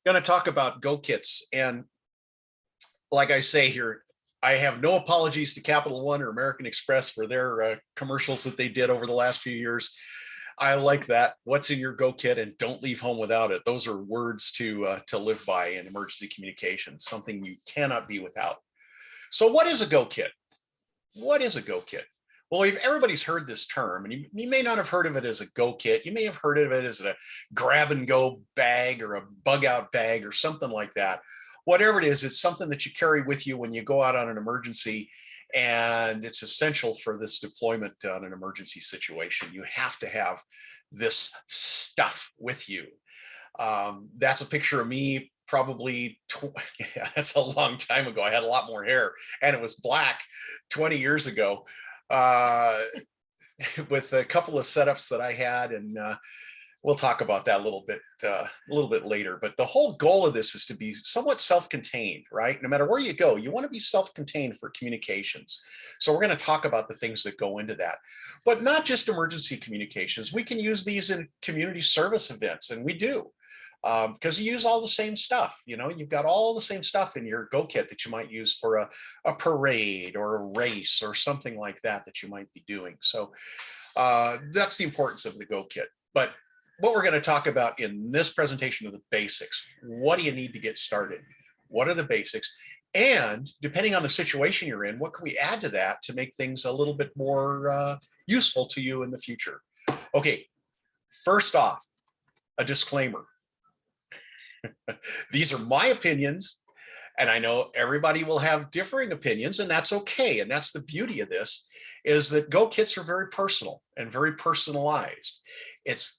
going to talk about Go kits. And like I say here, I have no apologies to Capital One or American Express for their commercials that they did over the last few years. I like that. What's in your Go kit and don't leave home without it. Those are words to live by in emergency communications, something you cannot be without. So what is a Go kit? What is a Go kit? Well, everybody's heard this term, and you may not have heard of it as a Go kit. You may have heard of it as a grab and go bag or a bug out bag or something like that. Whatever it is, it's something that you carry with you when you go out on an emergency, and it's essential for this deployment on an emergency situation. You have to have this stuff with you. That's a picture of me probably, yeah, that's a long time ago. I had a lot more hair and it was black 20 years ago, with a couple of setups that I had, and we'll talk about that a little bit later. But the whole goal of this is to be somewhat self-contained, right? No matter where you go, you want to be self-contained for communications. So we're going to talk about the things that go into that, but not just emergency communications. We can use these in community service events, and we do. Because you use all the same stuff. You've got all the same stuff in your Go kit that you might use for a parade or a race or something like that you might be doing. So that's the importance of the Go kit. But what we're going to talk about in this presentation are the basics. What do you need to get started? What are the basics? And depending on the situation you're in, what can we add to that to make things a little bit more useful to you in the future? Okay, first off, a disclaimer. These are my opinions, and I know everybody will have differing opinions, and that's okay. And that's the beauty of this, is that Go kits are very personal and very personalized.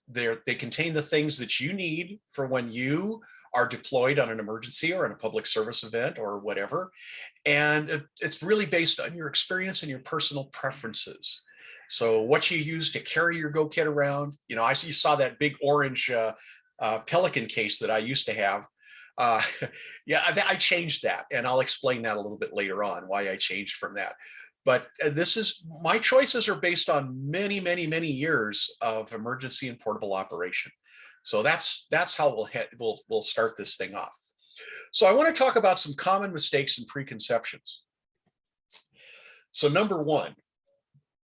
They contain the things that you need for when you are deployed on an emergency or in a public service event or whatever. And it's really based on your experience and your personal preferences. So what you use to carry your Go kit around, you saw that big orange Pelican case that I used to have. Yeah, I changed that, and I'll explain that a little bit later on, why I changed from that. But my choices are based on many, many, many years of emergency and portable operation. So that's how we'll start this thing off. So I want to talk about some common mistakes and preconceptions. So number one,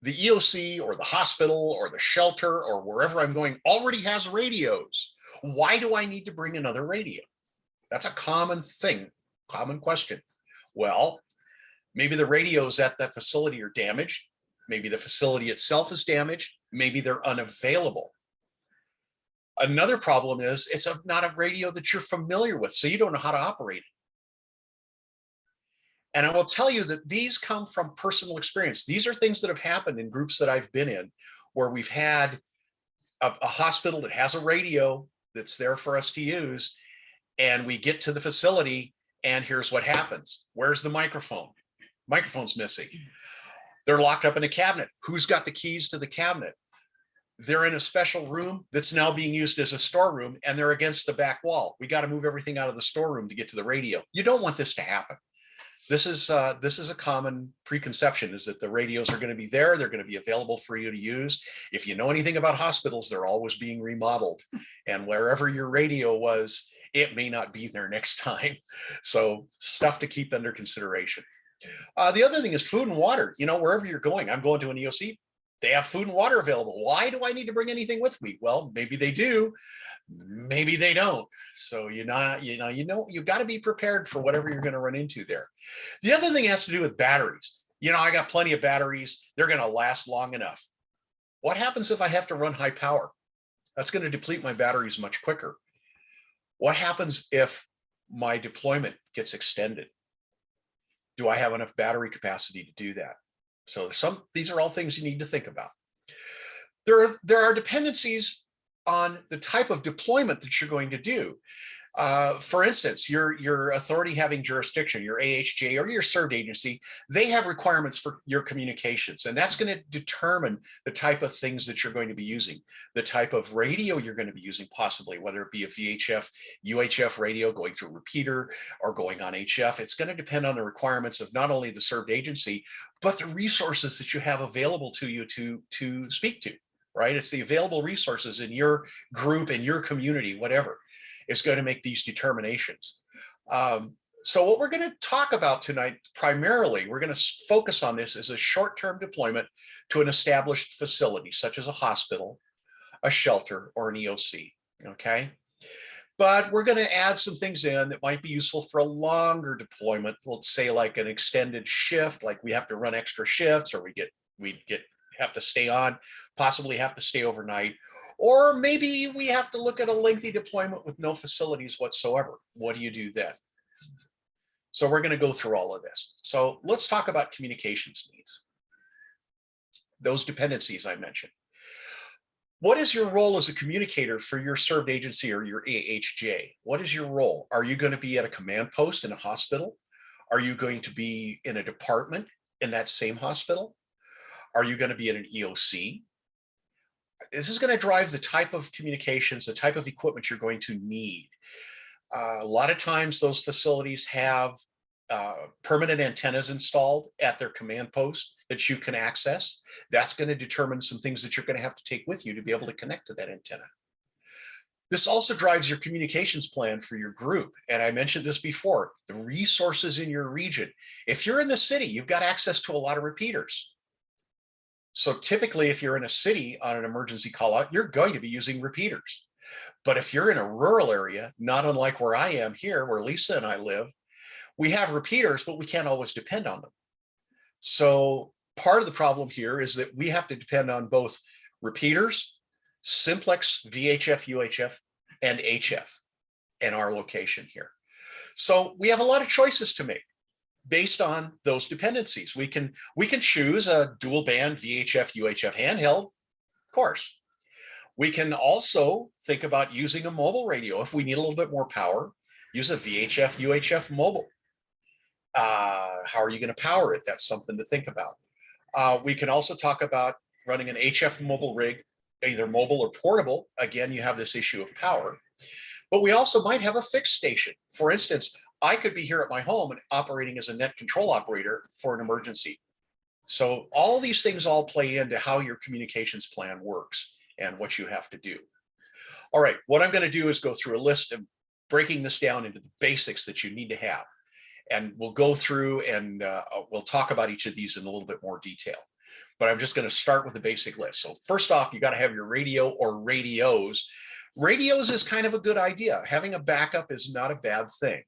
the EOC or the hospital or the shelter or wherever I'm going already has radios. Why do I need to bring another radio? That's a common thing, common question. Well, maybe the radios at that facility are damaged. Maybe the facility itself is damaged. Maybe they're unavailable. Another problem is it's not a radio that you're familiar with, so you don't know how to operate it. And I will tell you that these come from personal experience. These are things that have happened in groups that I've been in, where we've had a hospital that has a radio that's there for us to use, and we get to the facility, and here's what happens. Where's the microphone? Microphone's missing. They're locked up in a cabinet. Who's got the keys to the cabinet? They're in a special room that's now being used as a storeroom, and they're against the back wall. We got to move everything out of the storeroom to get to the radio. You don't want this to happen. This is a common preconception, is that the radios are going to be there. They're going to be available for you to use. If you know anything about hospitals, they're always being remodeled. And wherever your radio was, it may not be there next time. So stuff to keep under consideration. The other thing is food and water. Wherever you're going, I'm going to an EOC. They have food and water available. Why do I need to bring anything with me? Well, maybe they do, maybe they don't. So you've got to be prepared for whatever you're going to run into there. The other thing has to do with batteries. I got plenty of batteries. They're going to last long enough. What happens if I have to run high power? That's going to deplete my batteries much quicker. What happens if my deployment gets extended? Do I have enough battery capacity to do that? So these are all things you need to think about. There are dependencies on the type of deployment that you're going to do. For instance, your authority having jurisdiction, your AHJ or your served agency, they have requirements for your communications, and that's going to determine the type of things that you're going to be using, the type of radio you're going to be using, possibly, whether it be a VHF, UHF radio going through a repeater or going on HF. It's going to depend on the requirements of not only the served agency, but the resources that you have available to you to speak to, right? It's the available resources in your group, in your community, whatever. is going to make these determinations. So what we're going to talk about tonight, primarily, we're going to focus on this as a short-term deployment to an established facility, such as a hospital, a shelter, or an EOC, okay? But we're going to add some things in that might be useful for a longer deployment. Let's say like an extended shift, like we have to run extra shifts, or we have to stay on, possibly have to stay overnight, or maybe we have to look at a lengthy deployment with no facilities whatsoever. What do you do then? So we're going to go through all of this. So let's talk about communications needs. Those dependencies I mentioned. What is your role as a communicator for your served agency or your AHJ? What is your role? Are you going to be at a command post in a hospital? Are you going to be in a department in that same hospital? Are you going to be in an EOC? This is going to drive the type of communications, the type of equipment you're going to need. A lot of times those facilities have permanent antennas installed at their command post that you can access. That's going to determine some things that you're going to have to take with you to be able to connect to that antenna. This also drives your communications plan for your group. And I mentioned this before, the resources in your region. If you're in the city, you've got access to a lot of repeaters. So typically, if you're in a city on an emergency call out, you're going to be using repeaters. But if you're in a rural area, not unlike where I am here, where Lisa and I live, we have repeaters, but we can't always depend on them. So part of the problem here is that we have to depend on both repeaters, simplex, VHF, UHF, and HF in our location here. So we have a lot of choices to make based on those dependencies. We can choose a dual band VHF, UHF handheld, of course. We can also think about using a mobile radio. If we need a little bit more power, use a VHF, UHF mobile. How are you going to power it? That's something to think about. We can also talk about running an HF mobile rig, either mobile or portable. Again, you have this issue of power. But we also might have a fixed station. For instance, I could be here at my home and operating as a net control operator for an emergency. So all these things all play into how your communications plan works and what you have to do. All right, what I'm going to do is go through a list of breaking this down into the basics that you need to have. And we'll go through and we'll talk about each of these in a little bit more detail. But I'm just going to start with the basic list. So first off, you got to have your radio or radios. Radios is kind of a good idea. Having a backup is not a bad thing.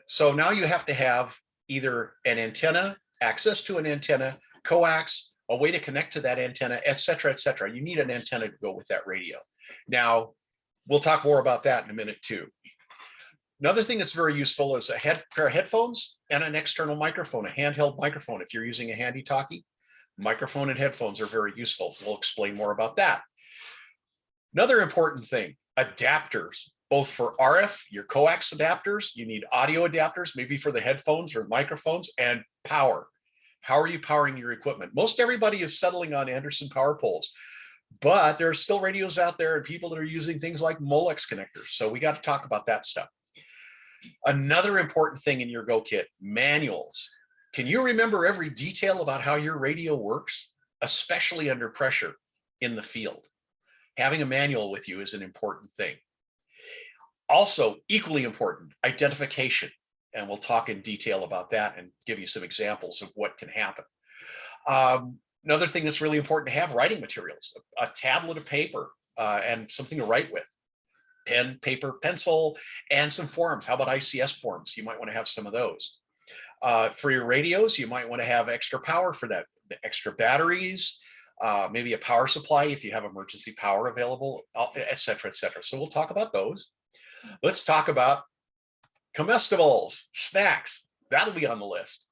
So now you have to have either an antenna, access to an antenna, coax, a way to connect to that antenna, et cetera, et cetera. You need an antenna to go with that radio. Now, we'll talk more about that in a minute too. Another thing that's very useful is a pair of headphones and an external microphone, a handheld microphone. If you're using a handy talkie, microphone and headphones are very useful. We'll explain more about that. Another important thing, adapters, both for RF, your coax adapters, you need audio adapters, maybe for the headphones or microphones, and power. How are you powering your equipment? Most everybody is settling on Anderson power poles, but there are still radios out there and people that are using things like Molex connectors. So we got to talk about that stuff. Another important thing in your Go Kit, manuals. Can you remember every detail about how your radio works, especially under pressure in the field? Having a manual with you is an important thing. Also, equally important, identification. And we'll talk in detail about that and give you some examples of what can happen. Another thing that's really important to have, writing materials, a tablet of paper and something to write with. Pen, paper, pencil, and some forms. How about ICS forms? You might want to have some of those. For your radios, you might want to have extra power for that, extra batteries, maybe a power supply if you have emergency power available, et cetera, et cetera. So we'll talk about those. Let's talk about comestibles, snacks. That'll be on the list.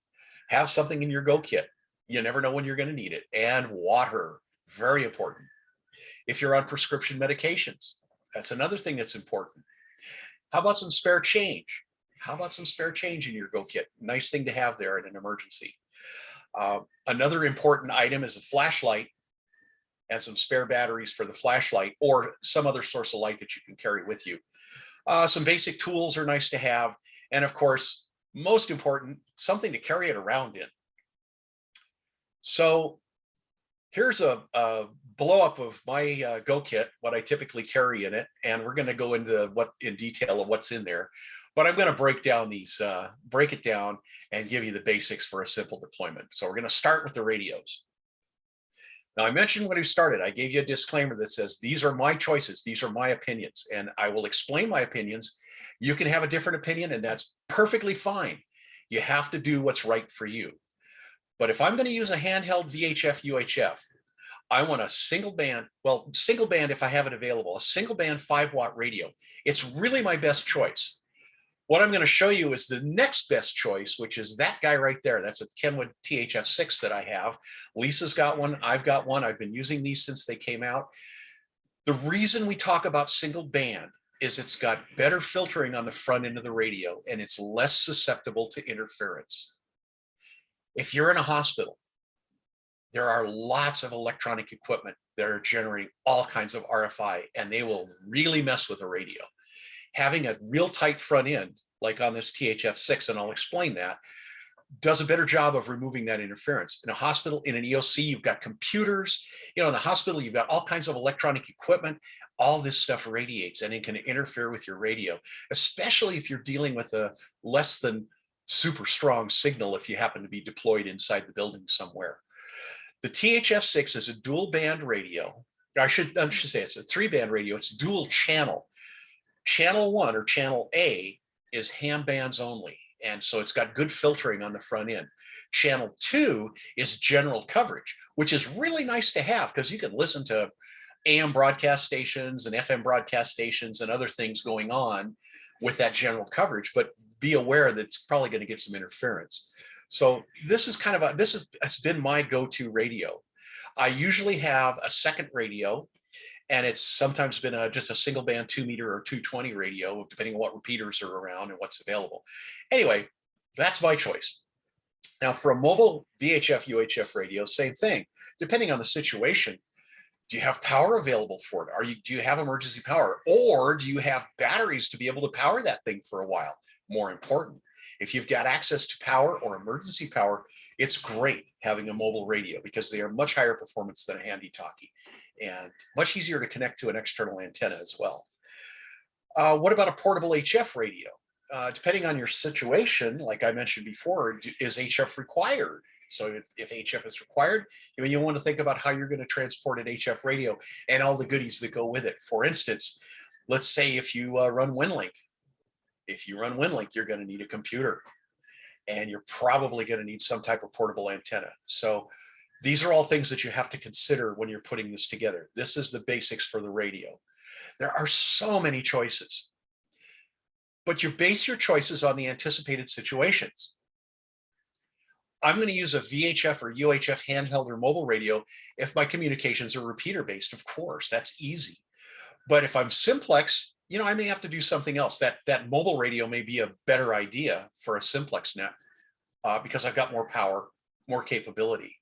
Have something in your Go Kit. You never know when you're going to need it. And water, very important. If you're on prescription medications, that's another thing that's important. How about some spare change? How about some spare change in your Go Kit? Nice thing to have there in an emergency. Another important item is a flashlight and some spare batteries for the flashlight or some other source of light that you can carry with you. Some basic tools are nice to have. And of course, most important, something to carry it around in. So Here's a blow up of my Go kit, what I typically carry in it, and we're going to go into what in detail of what's in there. But I'm going to break down break it down and give you the basics for a simple deployment. So we're going to start with the radios. Now, I mentioned when we started, I gave you a disclaimer that says, these are my choices, these are my opinions, and I will explain my opinions. You can have a different opinion, and that's perfectly fine. You have to do what's right for you. But if I'm going to use a handheld VHF UHF, I want a single band, well, single band if I have it available, a single band 5-watt radio. It's really my best choice. What I'm going to show you is the next best choice, which is that guy right there. That's a Kenwood THF6 that I have. Lisa's got one. I've got one. I've been using these since they came out. The reason we talk about single band is it's got better filtering on the front end of the radio, and it's less susceptible to interference. If you're in a hospital, there are lots of electronic equipment that are generating all kinds of RFI, and they will really mess with a radio. Having a real tight front end, like on this THF6, and I'll explain that, does a better job of removing that interference. In a hospital, in an EOC, you've got computers, in the hospital, you've got all kinds of electronic equipment. All this stuff radiates, and it can interfere with your radio, especially if you're dealing with a less than super strong signal if you happen to be deployed inside the building somewhere. The THF6 is a dual band radio. I should say it's a 3-band radio. It's dual channel. Channel 1 or channel A is ham bands only. And so it's got good filtering on the front end. Channel 2 is general coverage, which is really nice to have because you can listen to AM broadcast stations and FM broadcast stations and other things going on with that general coverage, but be aware that it's probably going to get some interference. So this is has been my go-to radio. I usually have a second radio, and it's sometimes been just a single band 2-meter or 220 radio, depending on what repeaters are around and what's available. Anyway, that's my choice. Now for a mobile VHF UHF radio, same thing. Depending on the situation, do you have power available for it? Do you have emergency power? Or do you have batteries to be able to power that thing for a while? More important, if you've got access to power or emergency power, it's great having a mobile radio because they are much higher performance than a handy talkie and much easier to connect to an external antenna as well. What about a portable HF radio? Depending on your situation, like I mentioned before, is HF required? So if HF is required, you want to think about how you're going to transport an HF radio and all the goodies that go with it. For instance, let's say if you run WinLink. If you run WinLink, you're going to need a computer, and you're probably going to need some type of portable antenna. So these are all things that you have to consider when you're putting this together. This is the basics for the radio. There are so many choices, but you base your choices on the anticipated situations. I'm going to use a VHF or UHF handheld or mobile radio if my communications are repeater based, of course, that's easy. But if I'm simplex, I may have to do something else. That mobile radio may be a better idea for a simplex net because I've got more power, more capability.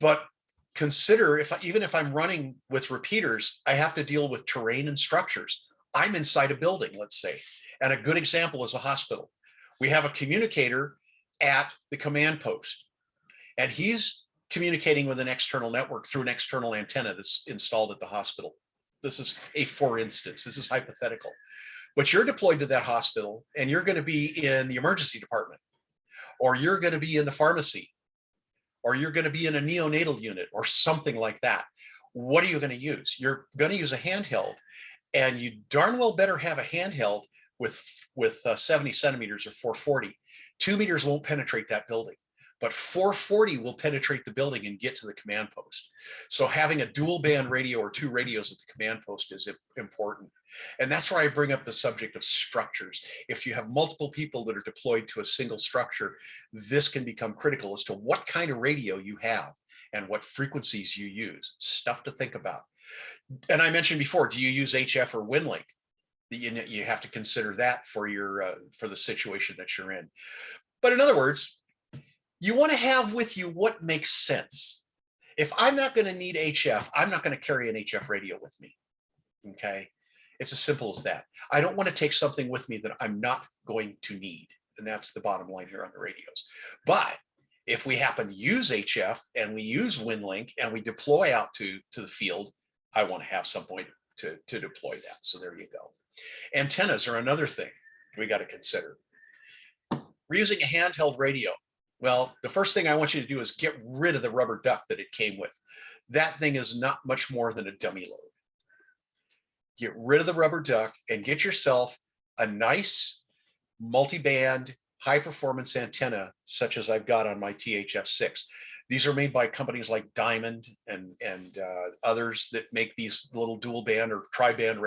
But consider even if I'm running with repeaters, I have to deal with terrain and structures. I'm inside a building, let's say, and a good example is a hospital. We have a communicator at the command post, and he's communicating with an external network through an external antenna that's installed at the hospital. This is for instance, this is hypothetical, but you're deployed to that hospital and you're going to be in the emergency department, or you're going to be in the pharmacy, or you're going to be in a neonatal unit or something like that. What are you going to use? You're going to use a handheld, and you darn well better have a handheld with 70 centimeters or 440. 2 meters won't penetrate that building, but 440 will penetrate the building and get to the command post. So having a dual band radio or 2 radios at the command post is important. And that's where I bring up the subject of structures. If you have multiple people that are deployed to a single structure, this can become critical as to what kind of radio you have and what frequencies you use. Stuff to think about. And I mentioned before, do you use HF or WinLink? You have to consider that for the situation that you're in. But in other words, you want to have with you what makes sense. If I'm not going to need HF, I'm not going to carry an HF radio with me. Okay. It's as simple as that. I don't want to take something with me that I'm not going to need. And that's the bottom line here on the radios. But If we happen to use HF and we use WinLink and we deploy out to the field, I want to have some point to deploy that. So there you go. Antennas are another thing we got to consider. We're using a handheld radio. Well, the first thing I want you to do is get rid of the rubber duck that it came with. That thing is not much more than a dummy load. Get rid of the rubber duck and get yourself a nice multi-band high performance antenna, such as I've got on my THF6. These are made by companies like Diamond and others that make these little dual band or tri-band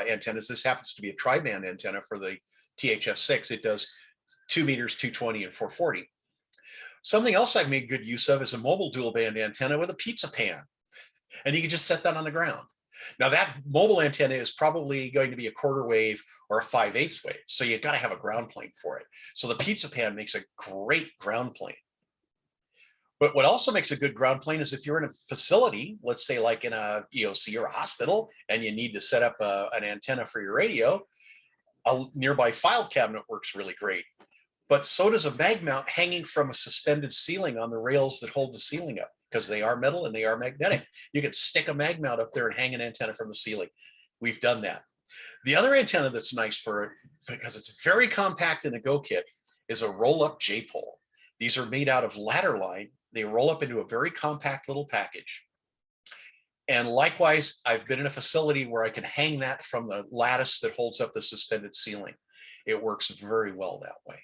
antennas. This happens to be a tri-band antenna for the THF6. It does 2 meters, 220 and 440. Something else I've made good use of is a mobile dual band antenna with a pizza pan. And you can just set that on the ground. Now that mobile antenna is probably going to be a quarter wave or a 5/8 wave. So you've got to have a ground plane for it. So the pizza pan makes a great ground plane. But what also makes a good ground plane is if you're in a facility, let's say like in a EOC or a hospital, and you need to set up an antenna for your radio, a nearby file cabinet works really great. But so does a mag mount hanging from a suspended ceiling on the rails that hold the ceiling up, because they are metal and they are magnetic. You can stick a mag mount up there and hang an antenna from the ceiling. We've done that. The other antenna that's nice for it, because it's very compact in a Go kit, is a roll-up J-pole. These are made out of ladder line. They roll up into a very compact little package. And likewise, I've been in a facility where I can hang that from the lattice that holds up the suspended ceiling. It works very well that way.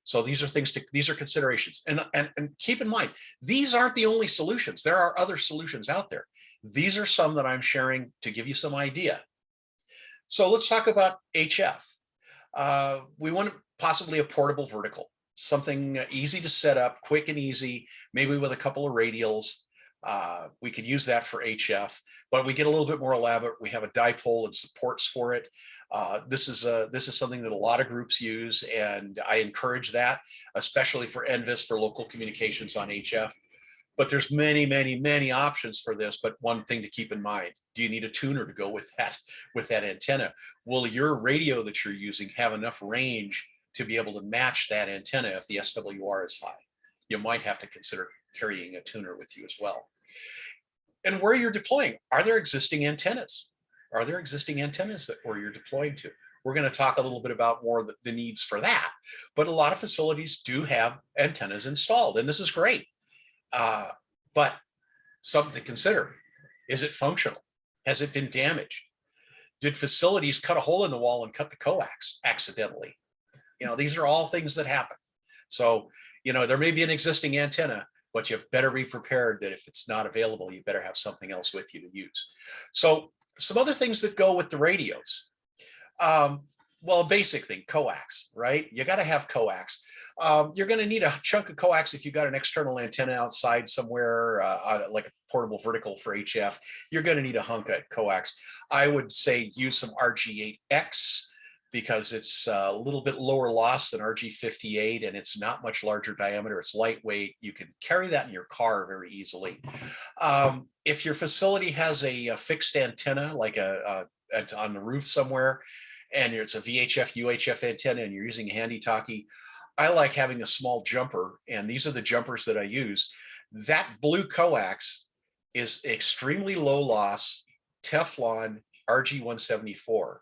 So these are things these are considerations. And keep in mind, these aren't the only solutions. There are other solutions out there. These are some that I'm sharing to give you some idea. So let's talk about HF. We want possibly a portable vertical, something easy to set up, quick and easy, maybe with a couple of radials. We could use that for HF, but we get a little bit more elaborate. We have a dipole and supports for it. This is something that a lot of groups use, and I encourage that, especially for NVIS, for local communications on HF. But there's many, many, many options for this. But one thing to keep in mind: do you need a tuner to go with that antenna? Will your radio that you're using have enough range to be able to match that antenna if the SWR is high? You might have to consider carrying a tuner with you as well. And where you're deploying, are there existing antennas? Are there existing antennas where you're deploying to? We're going to talk a little bit about more the needs for that, but a lot of facilities do have antennas installed, and this is great. But something to consider: is it functional? Has it been damaged? Did facilities cut a hole in the wall and cut the coax accidentally? These are all things that happen. So, there may be an existing antenna, but you better be prepared that if it's not available, you better have something else with you to use. So some other things that go with the radios. Well, a basic thing, coax, right? You got to have coax. You're going to need a chunk of coax if you got an external antenna outside somewhere, like a portable vertical for HF. You're going to need a hunk of coax. I would say use some RG8X, because it's a little bit lower loss than RG58, and it's not much larger diameter. It's lightweight. You can carry that in your car very easily. If your facility has a fixed antenna, like on the roof somewhere, and it's a VHF, UHF antenna, and you're using a handy talkie, I like having a small jumper, and these are the jumpers that I use. That blue coax is extremely low loss Teflon RG174.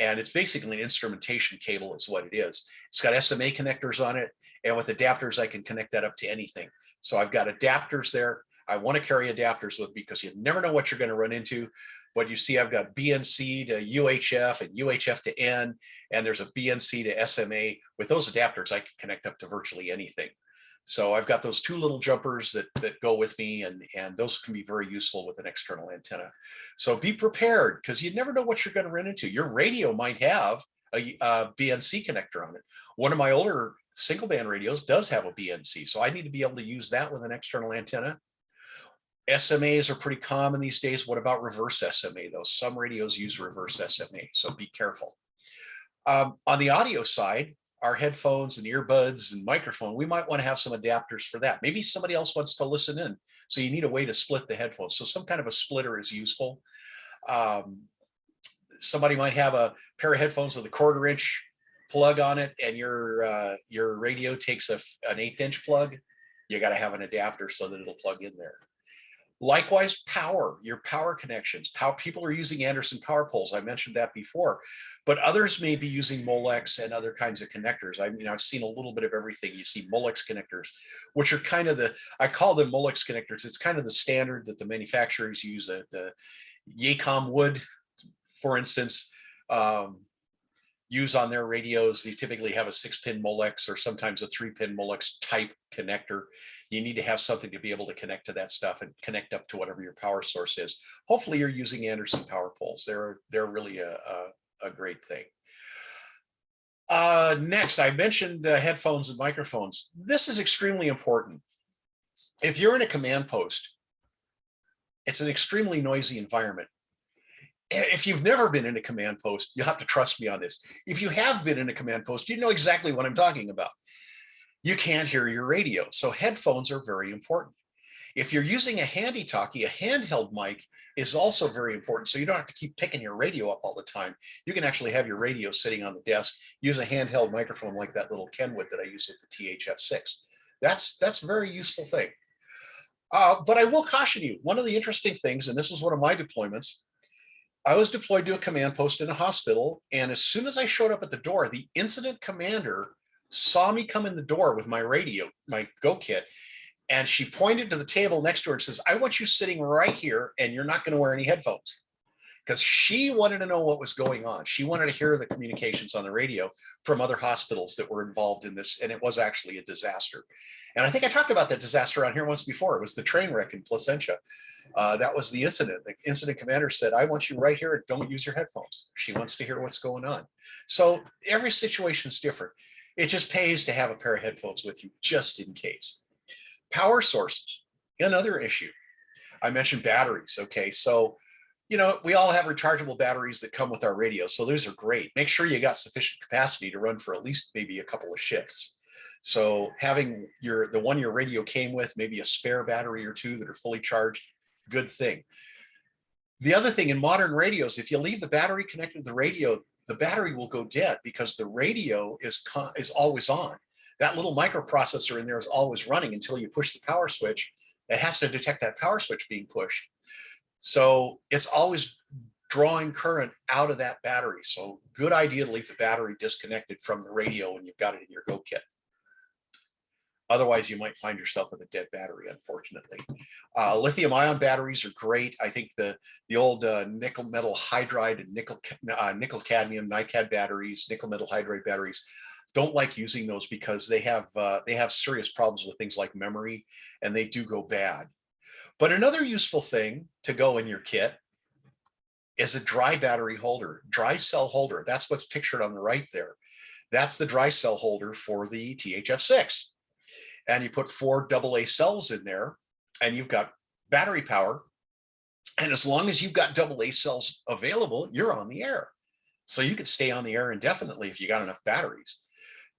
And it's basically an instrumentation cable is what it is. It's got SMA connectors on it. And with adapters, I can connect that up to anything. So I've got adapters there. I want to carry adapters with me because you never know what you're going to run into. But you see, I've got BNC to UHF and UHF to N, and there's a BNC to SMA. With those adapters, I can connect up to virtually anything. So I've got those two little jumpers that go with me, and those can be very useful with an external antenna. So be prepared, because you never know what you're going to run into. Your radio might have a BNC connector on it. One of my older single band radios does have a BNC, so I need to be able to use that with an external antenna. SMAs are pretty common these days. What about reverse SMA though? Some radios use reverse SMA, so be careful. On the audio side, our headphones and earbuds and microphone, we might want to have some adapters for that. Maybe somebody else wants to listen in, so you need a way to split the headphones. So some kind of a splitter is useful. Somebody might have a pair of headphones with a 1/4-inch plug on it, and your radio takes an 1/8-inch plug. You got to have an adapter so that it'll plug in there. Likewise, power, your power connections. People are using Anderson power poles. I mentioned that before, but others may be using Molex and other kinds of connectors. I mean, I've seen a little bit of everything. You see Molex connectors, which are kind of I call them Molex connectors. It's kind of the standard that the manufacturers use. The Yacom wood, for instance, use on their radios. They typically have a 6-pin Molex or sometimes a 3-pin Molex type connector. You need to have something to be able to connect to that stuff and connect up to whatever your power source is. Hopefully you're using Anderson power poles. They're really a great thing. Next, I mentioned headphones and microphones. This is extremely important. If you're in a command post, it's an extremely noisy environment. If you've never been in a command post, you'll have to trust me on this. If you have been in a command post, you know exactly what I'm talking about. You can't hear your radio, so headphones are very important. If you're using a handy talkie, a handheld mic is also very important, so you don't have to keep picking your radio up all the time. You can actually have your radio sitting on the desk, use a handheld microphone like that little Kenwood that I use with the THF6. That's a very useful thing. But I will caution you, one of the interesting things, and this was one of my deployments, I was deployed to a command post in a hospital, and as soon as I showed up at the door, the incident commander saw me come in the door with my radio, my Go kit, and she pointed to the table next to her and says, I want you sitting right here, and you're not going to wear any headphones. Because she wanted to know what was going on. She wanted to hear the communications on the radio from other hospitals that were involved in this, and it was actually a disaster. And I think I talked about that disaster on here once before. It was the train wreck in Placentia. That was the incident. The incident commander said, I want you right here, don't use your headphones. She wants to hear what's going on. So every situation is different. It just pays to have a pair of headphones with you just in case. Power sources, another issue. I mentioned batteries. Okay, so we all have rechargeable batteries that come with our radios, so those are great. Make sure you got sufficient capacity to run for at least maybe a couple of shifts. So having the one your radio came with, maybe a spare battery or two that are fully charged, good thing. The other thing in modern radios, if you leave the battery connected to the radio, the battery will go dead because the radio is always on. That little microprocessor in there is always running until you push the power switch. It has to detect that power switch being pushed. So it's always drawing current out of that battery. So good idea to leave the battery disconnected from the radio when you've got it in your Go kit. Otherwise, you might find yourself with a dead battery, unfortunately. Lithium ion batteries are great. I think the old nickel metal hydride and nickel cadmium NiCad batteries, nickel metal hydride batteries, don't like using those because they have serious problems with things like memory, and they do go bad. But another useful thing to go in your kit is a dry battery holder, dry cell holder. That's what's pictured on the right there. That's the dry cell holder for the THF6. And you put 4 AA cells in there, and you've got battery power. And as long as you've got AA cells available, you're on the air. So you could stay on the air indefinitely if you got enough batteries.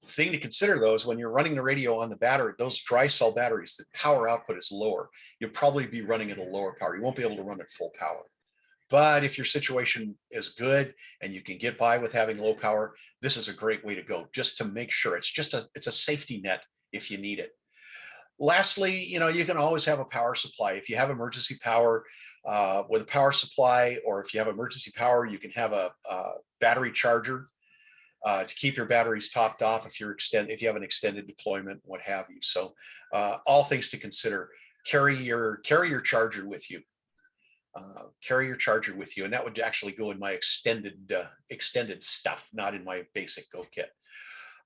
The thing to consider, though, is when you're running the radio on the battery, those dry cell batteries, the power output is lower. You'll probably be running at a lower power. You won't be able to run at full power. But if your situation is good and you can get by with having low power, this is a great way to go, just to make sure. It's a safety net if you need it. Lastly, you can always have a power supply. If you have emergency power with a power supply, or if you have emergency power, you can have a battery charger to keep your batteries topped off if you have an extended deployment, what have you. So all things to consider. Carry your charger with you. Carry your charger with you, and that would actually go in my extended stuff, not in my basic Go kit.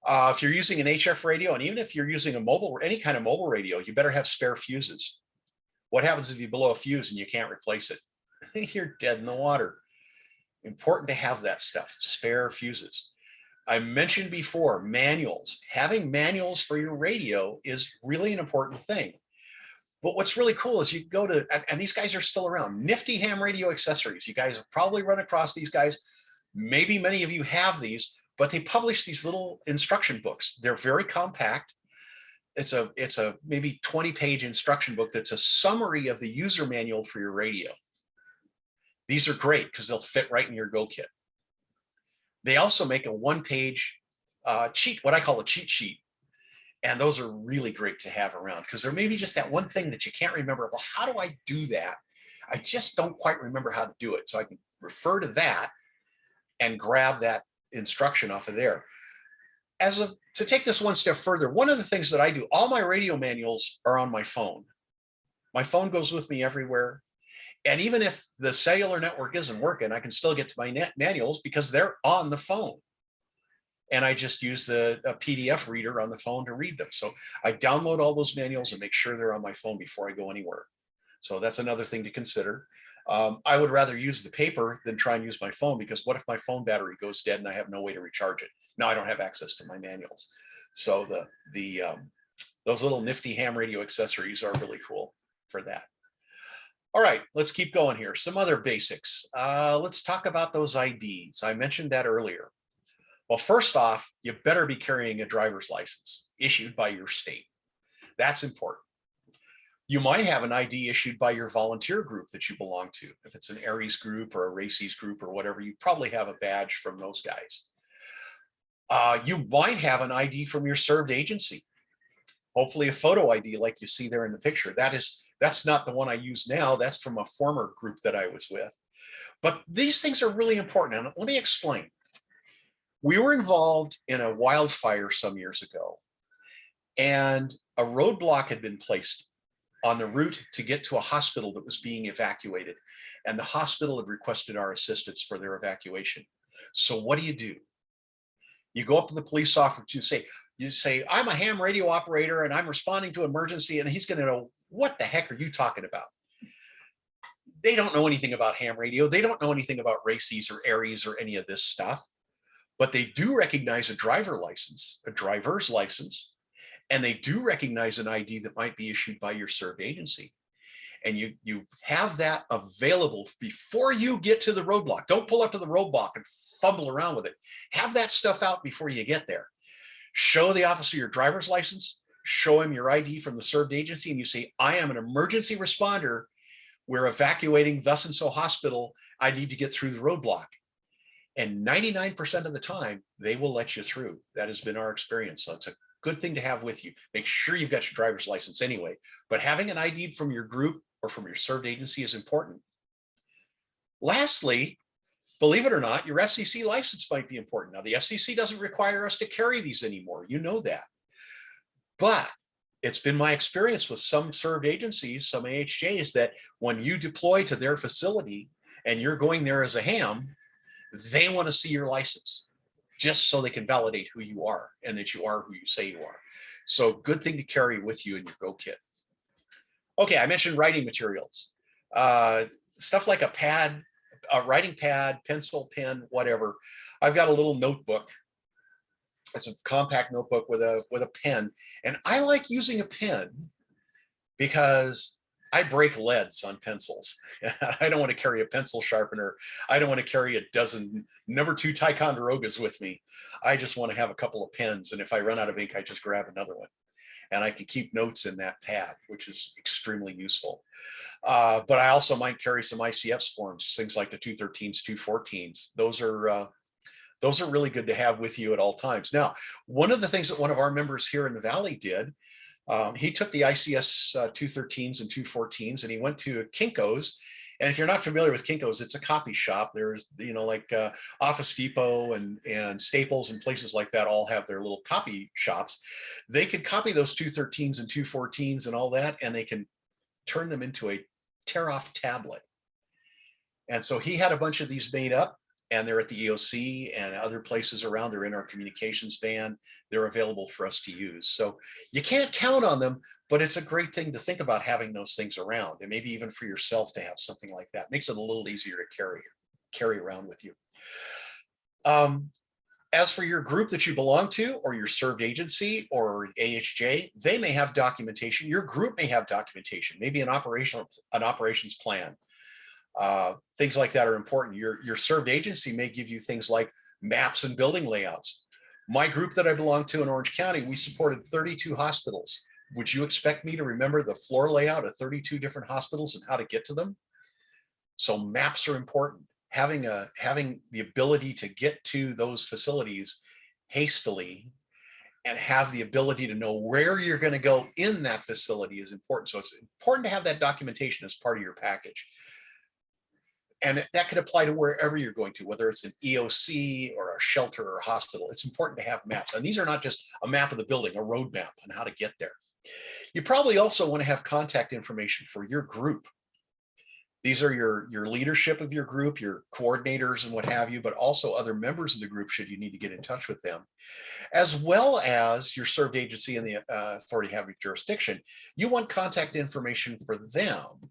If you're using an HF radio, and even if you're using any kind of mobile radio, you better have spare fuses. What happens if you blow a fuse and you can't replace it? You're dead in the water. Important to have that stuff, spare fuses. I mentioned before, manuals. Having manuals for your radio is really an important thing. But what's really cool is you go to, and these guys are still around, Nifty Ham Radio Accessories. You guys have probably run across these guys. Maybe many of you have these, but they publish these little instruction books. They're very compact. It's a maybe 20-page instruction book that's a summary of the user manual for your radio. These are great because they'll fit right in your Go kit. They also make a 1-page cheat, what I call a cheat sheet. And those are really great to have around because there may be just that one thing that you can't remember. Well, how do I do that? I just don't quite remember how to do it. So I can refer to that and grab that instruction off of there. To take this one step further, one of the things that I do, all my radio manuals are on my phone. My phone goes with me everywhere. And even if the cellular network isn't working, I can still get to my manuals because they're on the phone. And I just use a PDF reader on the phone to read them. So I download all those manuals and make sure they're on my phone before I go anywhere. So that's another thing to consider. I would rather use the paper than try and use my phone, because what if my phone battery goes dead and I have no way to recharge it? Now I don't have access to my manuals. So those little nifty ham radio accessories are really cool for that. All right, let's keep going here. Some other basics. Let's talk about those IDs. I mentioned that earlier. Well, first off, you better be carrying a driver's license issued by your state. That's important. You might have an ID issued by your volunteer group that you belong to. If it's an Aries group or a Races group or whatever, you probably have a badge from those guys. You might have an ID from your served agency. Hopefully a photo ID like you see there in the picture. That's not the one I use now. That's from a former group that I was with. But these things are really important. And let me explain. We were involved in a wildfire some years ago, and a roadblock had been placed on the route to get to a hospital that was being evacuated. And the hospital had requested our assistance for their evacuation. So what do? You go up to the police officer, you say, I'm a ham radio operator and I'm responding to emergency. And he's going to know, what the heck are you talking about? They don't know anything about ham radio. They don't know anything about Races or Aries or any of this stuff. But they do recognize a driver's license, and they do recognize an ID that might be issued by your served agency. And you have that available before you get to the roadblock. Don't pull up to the roadblock and fumble around with it. Have that stuff out before you get there. Show the officer your driver's license, show him your ID from the served agency, and you say, I am an emergency responder. We're evacuating thus and so hospital. I need to get through the roadblock. And 99% of the time, they will let you through. That has been our experience. So it's a good thing to have with you. Make sure you've got your driver's license anyway, but having an ID from your group or from your served agency is important. Lastly, believe it or not, your FCC license might be important. Now, the FCC doesn't require us to carry these anymore. You know that. But it's been my experience with some served agencies, some AHJs, that when you deploy to their facility and you're going there as a ham, they want to see your license just so they can validate who you are and that you are who you say you are. So good thing to carry with you in your go kit. Okay, I mentioned writing materials. Stuff like a pad, a writing pad, pencil, pen, whatever. I've got a little notebook. It's a compact notebook with a pen. And I like using a pen because I break leads on pencils. I don't want to carry a pencil sharpener. I don't want to carry a dozen number 2 Ticonderogas with me. I just want to have a couple of pens. And if I run out of ink, I just grab another one. And I can keep notes in that pad, which is extremely useful. But I also might carry some ICFs forms, things like the 213s, 214s. Those are really good to have with you at all times. Now, one of the things that one of our members here in the Valley did, he took the ICS 213s and 214s and he went to Kinko's. And if you're not familiar with Kinko's, it's a copy shop. There's, like Office Depot and Staples and places like that all have their little copy shops. They could copy those 213s and 214s and all that, and they can turn them into a tear-off tablet. And so he had a bunch of these made up, and they're at the EOC and other places around. They're in our communications van. They're available for us to use. So you can't count on them, but it's a great thing to think about having those things around, and maybe even for yourself to have something like that. Makes it a little easier to carry around with you. As for your group that you belong to, or your served agency or AHJ, they may have documentation. Your group may have documentation, maybe an operations plan. Things like that are important. Your served agency may give you things like maps and building layouts. My group that I belong to in Orange County, we supported 32 hospitals. Would you expect me to remember the floor layout of 32 different hospitals and how to get to them? So maps are important. Having the ability to get to those facilities hastily and have the ability to know where you're going to go in that facility is important. So it's important to have that documentation as part of your package. And that could apply to wherever you're going to, whether it's an EOC or a shelter or a hospital. It's important to have maps. And these are not just a map of the building, a road map on how to get there. You probably also want to have contact information for your group. These are your leadership of your group, your coordinators and what have you, but also other members of the group should you need to get in touch with them, as well as your served agency and the authority having jurisdiction. You want contact information for them.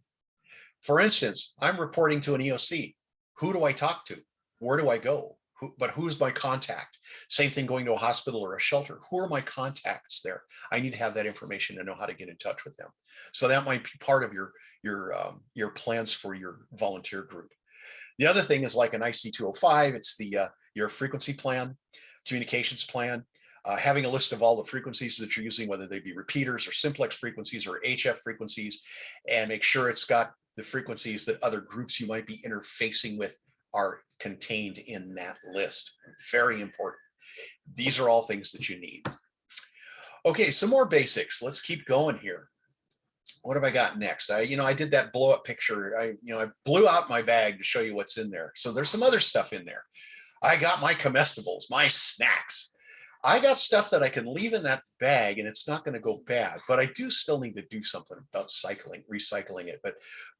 For instance, I'm reporting to an EOC. Who do I talk to? Where do I go? But who's my contact? Same thing going to a hospital or a shelter. Who are my contacts there? I need to have that information to know how to get in touch with them. So that might be part of your plans for your volunteer group. The other thing is like an IC205. It's your frequency plan, communications plan. Having a list of all the frequencies that you're using, whether they be repeaters or simplex frequencies or HF frequencies, and make sure it's got the frequencies that other groups you might be interfacing with are contained in that list. Very important. These are all things that you need. Okay, some more basics. Let's keep going here. What have I got next? I did that blow up picture. I blew out my bag to show you what's in there. So there's some other stuff in there. I got my comestibles, my snacks. I got stuff that I can leave in that bag and it's not going to go bad, but I do still need to do something about recycling it.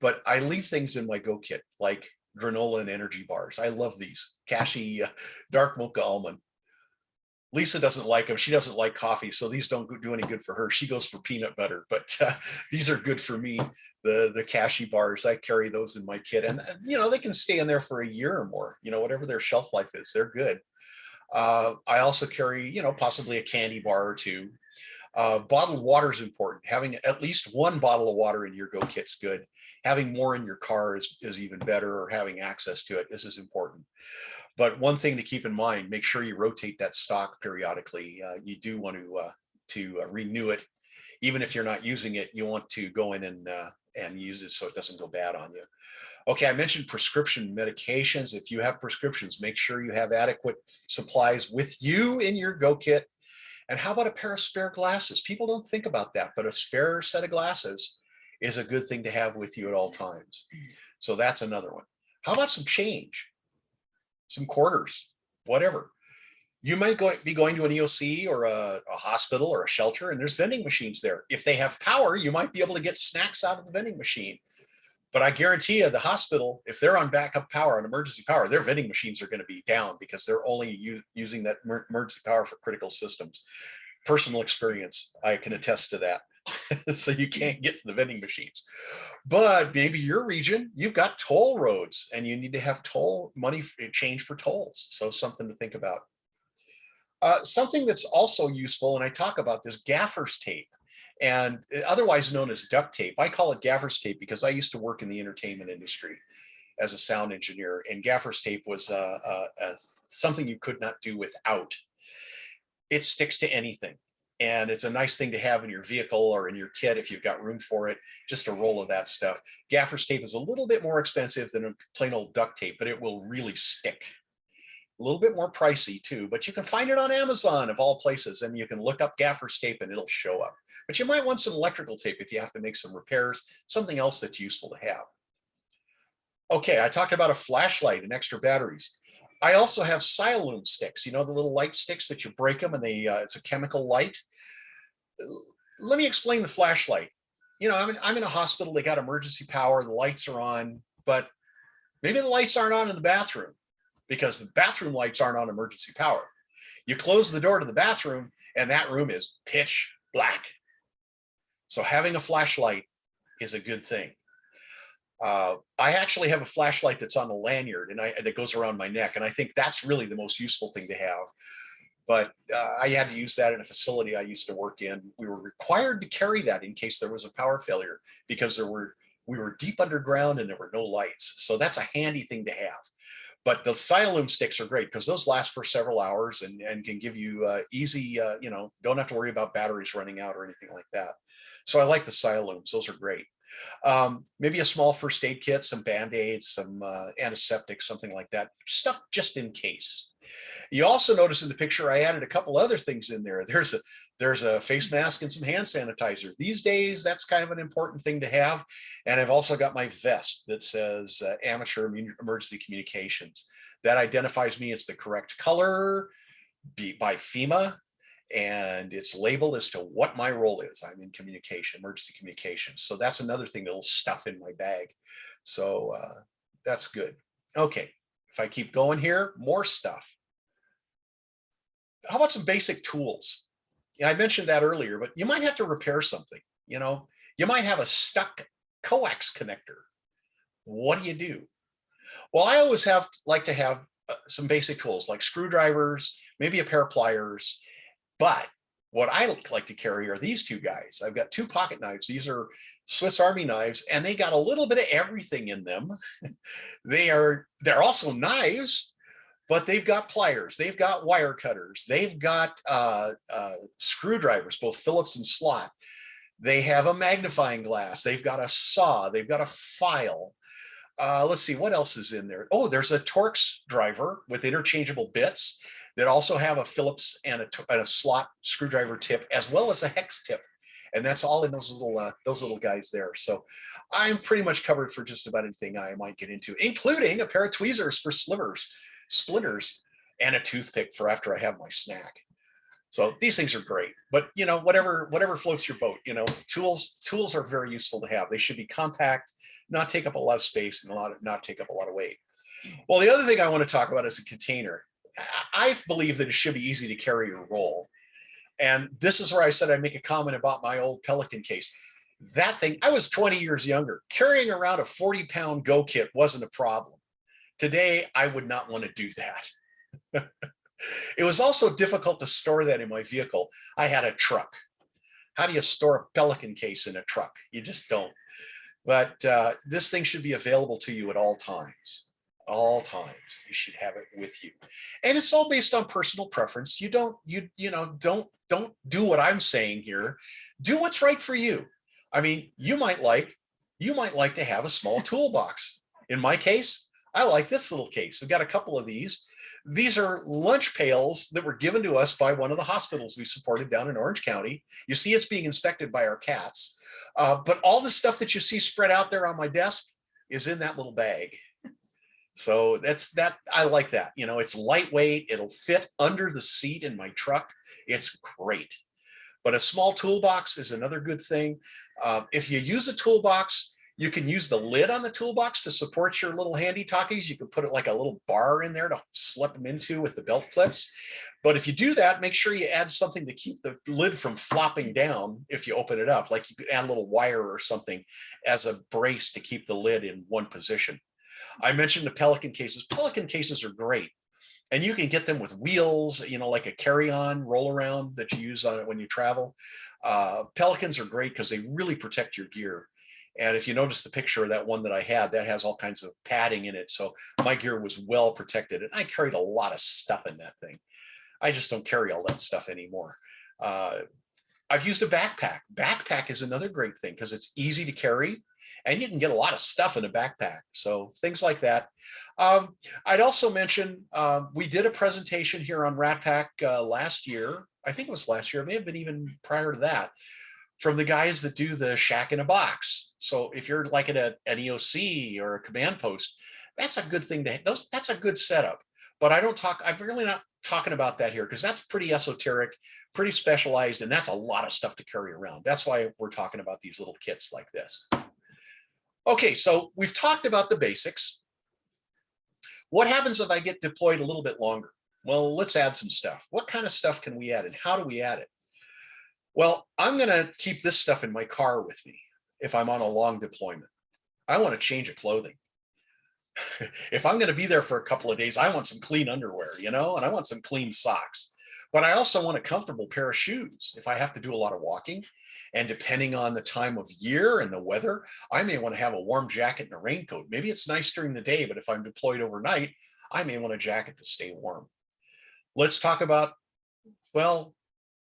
But I leave things in my go kit, like granola and energy bars. I love these. Cashy dark mocha almond. Lisa doesn't like them. She doesn't like coffee, so these don't do any good for her. She goes for peanut butter, but these are good for me. The Cashy bars, I carry those in my kit, and they can stay in there for a year or more. Whatever their shelf life is, they're good. I also carry, possibly a candy bar or two. Bottled water is important. Having at least one bottle of water in your go kit's good. Having more in your car is even better, or having access to it. This is important. But one thing to keep in mind, make sure you rotate that stock periodically. You do want to renew it. Even if you're not using it, you want to go in and use it so it doesn't go bad on you. Okay, I mentioned prescription medications. If you have prescriptions, make sure you have adequate supplies with you in your go kit. And how about a pair of spare glasses? People don't think about that, but a spare set of glasses is a good thing to have with you at all times. So that's another one. How about some change? Some quarters, whatever. You might be going to an EOC or a hospital or a shelter, and there's vending machines there. If they have power, you might be able to get snacks out of the vending machine. But I guarantee you, the hospital, if they're on backup power, on emergency power, their vending machines are going to be down because they're only using that emergency power for critical systems. Personal experience, I can attest to that. So you can't get to the vending machines. But maybe your region, you've got toll roads and you need to have toll money change for tolls. So something to think about. Something that's also useful, and I talk about this, gaffer's tape, and otherwise known as duct tape. I call it gaffer's tape because I used to work in the entertainment industry as a sound engineer, and gaffer's tape was something you could not do without. It sticks to anything. And it's a nice thing to have in your vehicle or in your kit if you've got room for it, just a roll of that stuff. Gaffer's tape is a little bit more expensive than a plain old duct tape, but it will really stick. A little bit more pricey too, but you can find it on Amazon of all places, and you can look up gaffer's tape and it'll show up. But you might want some electrical tape if you have to make some repairs, something else that's useful to have. Okay, I talked about a flashlight and extra batteries. I also have Siloom sticks, the little light sticks that you break them and it's a chemical light. Let me explain the flashlight. I'm in a hospital, they got emergency power, the lights are on, but maybe the lights aren't on in the bathroom because the bathroom lights aren't on emergency power. You close the door to the bathroom and that room is pitch black. So having a flashlight is a good thing. I actually have a flashlight that's on a lanyard and that goes around my neck. And I think that's really the most useful thing to have. But I had to use that in a facility I used to work in. We were required to carry that in case there was a power failure because we were deep underground and there were no lights. So that's a handy thing to have. But the Siloom sticks are great because those last for several hours and can give you easy, don't have to worry about batteries running out or anything like that. So I like the Silooms. Those are great. Maybe a small first aid kit, some Band-Aids, some antiseptic, something like that. Stuff just in case. You also notice in the picture, I added a couple other things in there. There's a face mask and some hand sanitizer. These days, that's kind of an important thing to have. And I've also got my vest that says Amateur Emergency Communications. That identifies me as the correct color by FEMA. And it's labeled as to what my role is. I'm in communication, emergency communication. So that's another thing that'll stuff in my bag. So that's good. Okay, if I keep going here, more stuff. How about some basic tools? Yeah, I mentioned that earlier, but you might have to repair something. You know, you might have a stuck coax connector. What do you do? Well, I always like to have some basic tools like screwdrivers, maybe a pair of pliers. But what I like to carry are these two guys. I've got two pocket knives. These are Swiss Army knives, and they got a little bit of everything in them. They're also knives, but they've got pliers, they've got wire cutters, they've got screwdrivers, both Phillips and slot. They have a magnifying glass, they've got a saw, they've got a file. Let's see, what else is in there? Oh, there's a Torx driver with interchangeable bits that also have a Phillips and a slot screwdriver tip, as well as a hex tip. And that's all in those little guys there. So I'm pretty much covered for just about anything I might get into, including a pair of tweezers for splinters, and a toothpick for after I have my snack. So these things are great, but you know, whatever floats your boat, you know, tools are very useful to have. They should be compact, not take up a lot of space, and not take up a lot of weight. Well, the other thing I want to talk about is a container. I believe that it should be easy to carry or roll. And this is where I said I'd make a comment about my old Pelican case. That thing, I was 20 years younger. Carrying around a 40-pound go kit wasn't a problem. Today, I would not want to do that. It was also difficult to store that in my vehicle. I had a truck. How do you store a Pelican case in a truck? You just don't. But this thing should be available to you at all times. All times you should have it with you, and it's all based on personal preference. You don't do what I'm saying here. Do what's right for you. I mean, you might like to have a small toolbox. In my case, I like this little case. I've got a couple of these. These are lunch pails that were given to us by one of the hospitals we supported down in Orange County. You see, it's being inspected by our cats, but all the stuff that you see spread out there on my desk is in that little bag. So I like that. You know, it's lightweight. It'll fit under the seat in my truck. It's great. But a small toolbox is another good thing. If you use a toolbox, you can use the lid on the toolbox to support your little handy talkies. You can put it like a little bar in there to slip them into with the belt clips. But if you do that, make sure you add something to keep the lid from flopping down if you open it up. Like you could add a little wire or something as a brace to keep the lid in one position. I mentioned the Pelican cases. Pelican cases are great. And you can get them with wheels, you know, like a carry-on roll-around that you use on it when you travel. Pelicans are great because they really protect your gear. And if you notice the picture of that one that I had, that has all kinds of padding in it. So my gear was well protected. And I carried a lot of stuff in that thing. I just don't carry all that stuff anymore. I've used a backpack. Backpack is another great thing because it's easy to carry. And you can get a lot of stuff in a backpack. So things like that. I'd also mention, we did a presentation here on RATPAC last year. I think it was last year. It may have been even prior to that, from the guys that do the shack in a box. So if you're like at an EOC or a command post, that's a good thing that's a good setup. But I'm really not talking about that here because that's pretty esoteric, pretty specialized, and that's a lot of stuff to carry around. That's why we're talking about these little kits like this. Okay, so we've talked about the basics. What happens if I get deployed a little bit longer? Well, let's add some stuff. What kind of stuff can we add and how do we add it? Well, I'm gonna keep this stuff in my car with me if I'm on a long deployment. I want a change of clothing. If I'm gonna be there for a couple of days, I want some clean underwear, you know, and I want some clean socks. But I also want a comfortable pair of shoes if I have to do a lot of walking. And depending on the time of year and the weather, I may want to have a warm jacket and a raincoat. Maybe it's nice during the day, but if I'm deployed overnight, I may want a jacket to stay warm. Let's talk about, well,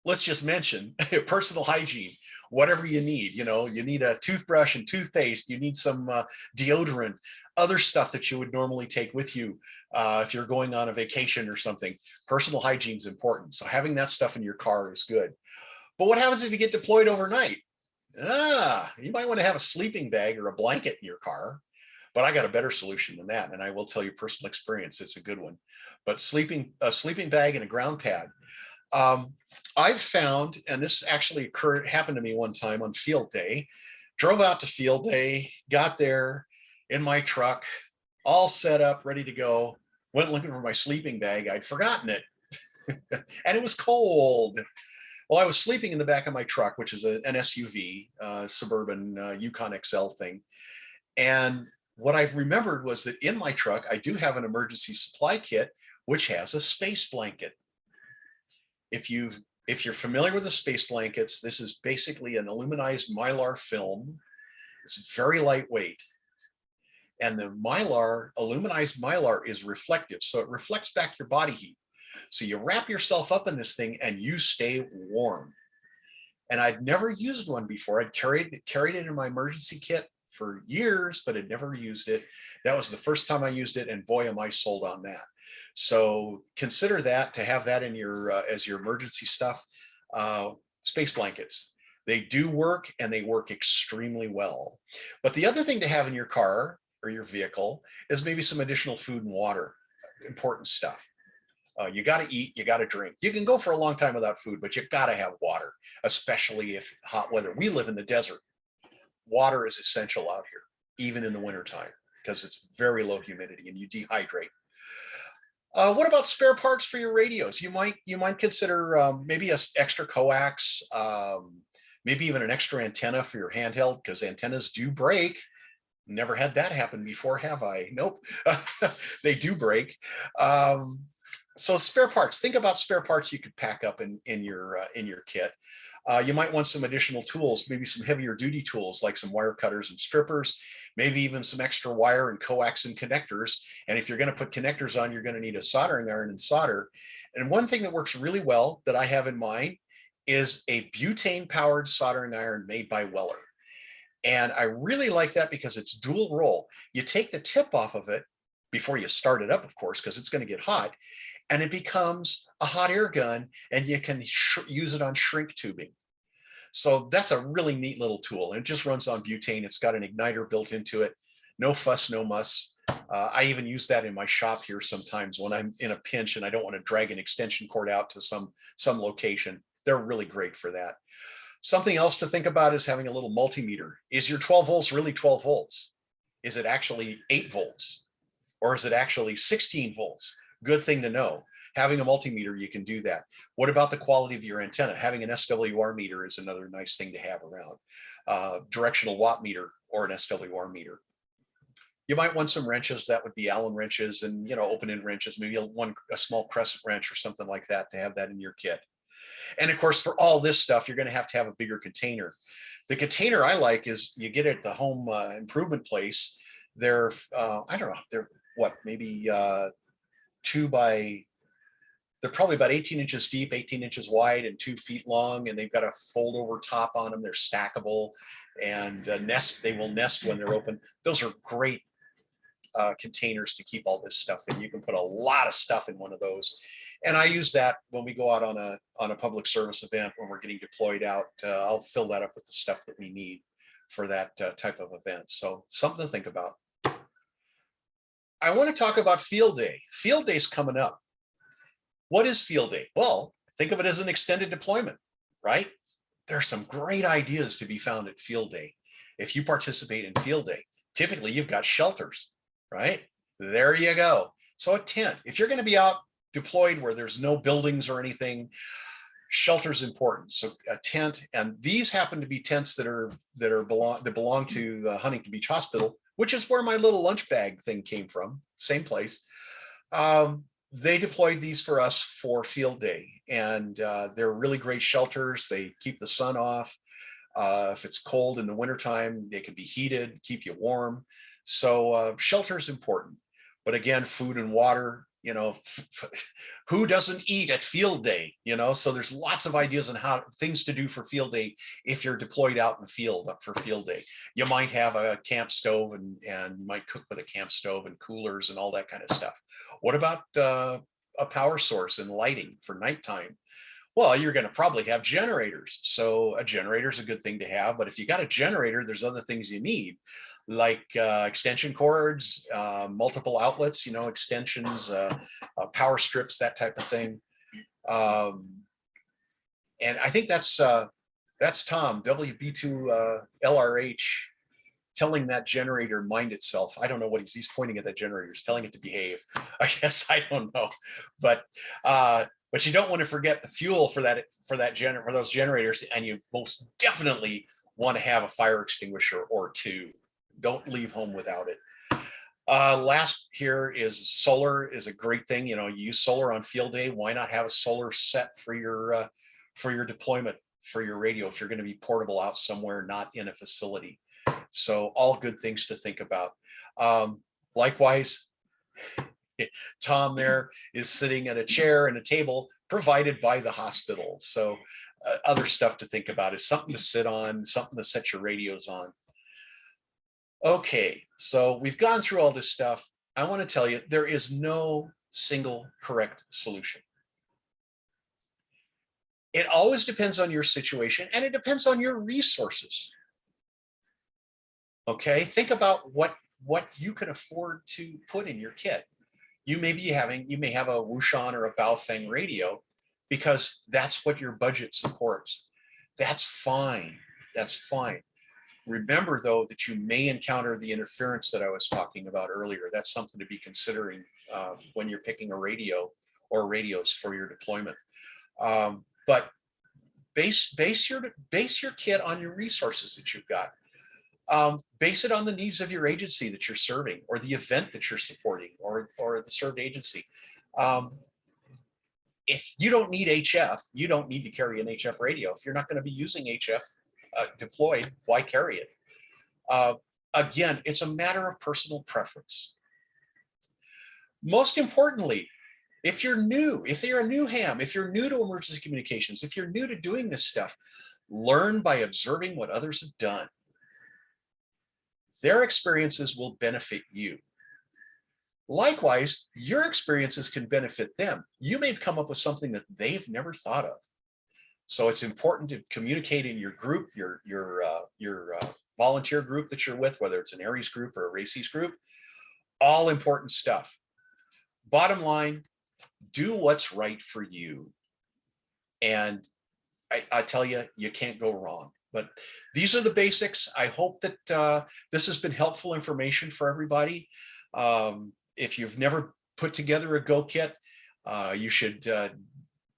let's just mention personal hygiene. whatever you need. You know, you need a toothbrush and toothpaste, you need some deodorant, other stuff that you would normally take with you if you're going on a vacation or something. Personal hygiene is important. So having that stuff in your car is good. But what happens if you get deployed overnight? You might want to have a sleeping bag or a blanket in your car. But I got a better solution than that, and I will tell you personal experience, it's a good one. But a sleeping bag and a ground pad. I've found, and this actually happened to me one time on field day, drove out to field day, got there in my truck, all set up, ready to go, went looking for my sleeping bag. I'd forgotten it, and it was cold. Well, I was sleeping in the back of my truck, which is an SUV, suburban Yukon XL thing. And what I remembered was that in my truck, I do have an emergency supply kit, which has a space blanket. If you're familiar with the space blankets, this is basically an aluminized Mylar film. It's very lightweight. And the aluminized Mylar is reflective. So it reflects back your body heat. So you wrap yourself up in this thing and you stay warm. And I'd never used one before. I'd carried it in my emergency kit for years, but had never used it. That was the first time I used it, and boy, am I sold on that. So consider that, to have that in your as your emergency stuff. Space blankets, they do work, and they work extremely well. But the other thing to have in your car or your vehicle is maybe some additional food and water. Important stuff. You got to eat, you got to drink. You can go for a long time without food, but you got to have water, especially if hot weather. We live in the desert. Water is essential out here, even in the wintertime, because it's very low humidity and you dehydrate. What about spare parts for your radios? You might consider maybe an extra coax, maybe even an extra antenna for your handheld, because antennas do break. Never had that happen before, have I? Nope. They do break. So spare parts, think about spare parts you could pack up in your kit. You might want some additional tools, maybe some heavier duty tools like some wire cutters and strippers, maybe even some extra wire and coax and connectors. And if you're going to put connectors on, you're going to need a soldering iron and solder. And one thing that works really well that I have in mind is a butane powered soldering iron made by Weller. And I really like that because it's dual roll. You take the tip off of it before you start it up, of course, because it's going to get hot, and it becomes a hot air gun, and you can use it on shrink tubing. So that's a really neat little tool. And it just runs on butane. It's got an igniter built into it. No fuss, no muss. I even use that in my shop here sometimes when I'm in a pinch and I don't want to drag an extension cord out to some location. They're really great for that. Something else to think about is having a little multimeter. Is your 12 volts really 12 volts? Is it actually 8 volts? Or is it actually 16 volts? Good thing to know. Having a multimeter, you can do that. What about the quality of your antenna? Having an SWR meter is another nice thing to have around. Directional watt meter or an SWR meter. You might want some wrenches. That would be Allen wrenches and open end wrenches, maybe a small crescent wrench or something like that, to have that in your kit. And of course, for all this stuff, you're going to have a bigger container. The container I like is you get it at the home improvement place. They're I don't know, they're what, maybe they're probably about 18 inches deep, 18 inches wide, and 2 feet long, and they've got a fold over top on them. They're stackable, and they will nest when they're open. Those are great containers to keep all this stuff in. You can put a lot of stuff in one of those. And I use that when we go out on a public service event, when we're getting deployed out. I'll fill that up with the stuff that we need for that type of event. So something to think about. I want to talk about field day. Field day's coming up. What is field day? Well, think of it as an extended deployment, right? There are some great ideas to be found at field day. If you participate in field day, typically you've got shelters, right? There you go. So a tent, if you're going to be out deployed where there's no buildings or anything, shelter's important. So a tent, and these happen to be tents that belong to Huntington Beach Hospital, which is where my little lunch bag thing came from, same place. They deployed these for us for field day, and they're really great shelters. They keep the sun off. If it's cold in the wintertime, they can be heated, keep you warm. So shelter is important. But again, food and water, you know, who doesn't eat at field day, you know? So there's lots of ideas on how things to do for field day if you're deployed out in the field for field day. You might have a camp stove and you might cook with a camp stove and coolers and all that kind of stuff. What about a power source and lighting for nighttime? Well, you're going to probably have generators. So a generator is a good thing to have. But if you got a generator, there's other things you need, like extension cords, multiple outlets, you know, extensions, power strips, that type of thing. And I think that's Tom, WB2LRH, telling that generator mind itself. I don't know what he's pointing at that generator. He's telling it to behave. I guess, I don't know. But you don't want to forget the fuel for those generators, and you most definitely want to have a fire extinguisher or two. Don't leave home without it. Last here is solar is a great thing. You know, you use solar on field day. Why not have a solar set for your deployment for your radio if you're going to be portable out somewhere, not in a facility? So all good things to think about. Likewise, Tom there is sitting at a chair and a table provided by the hospital. So other stuff to think about is something to sit on, something to set your radios on. Okay, so we've gone through all this stuff. I want to tell you, there is no single correct solution. It always depends on your situation, and it depends on your resources. Okay, think about what you can afford to put in your kit. You may have a Wouxun or a Baofeng radio because that's what your budget supports. That's fine. That's fine. Remember, though, that you may encounter the interference that I was talking about earlier. That's something to be considering when you're picking a radio or radios for your deployment. But base your kit on your resources that you've got. Base it on the needs of your agency that you're serving, or the event that you're supporting, or the served agency. If you don't need HF, you don't need to carry an HF radio. If you're not going to be using HF deployed, why carry it? Again, it's a matter of personal preference. Most importantly, if you're new, if you're a new ham, if you're new to emergency communications, if you're new to doing this stuff, learn by observing what others have done. Their experiences will benefit you. Likewise, your experiences can benefit them. You may come up with something that they've never thought of. So it's important to communicate in your group, your volunteer group that you're with, whether it's an Aries group or a RACES group. All important stuff. Bottom line, do what's right for you. And I tell you, you can't go wrong. But these are the basics. I hope that this has been helpful information for everybody. If you've never put together a Go kit, you should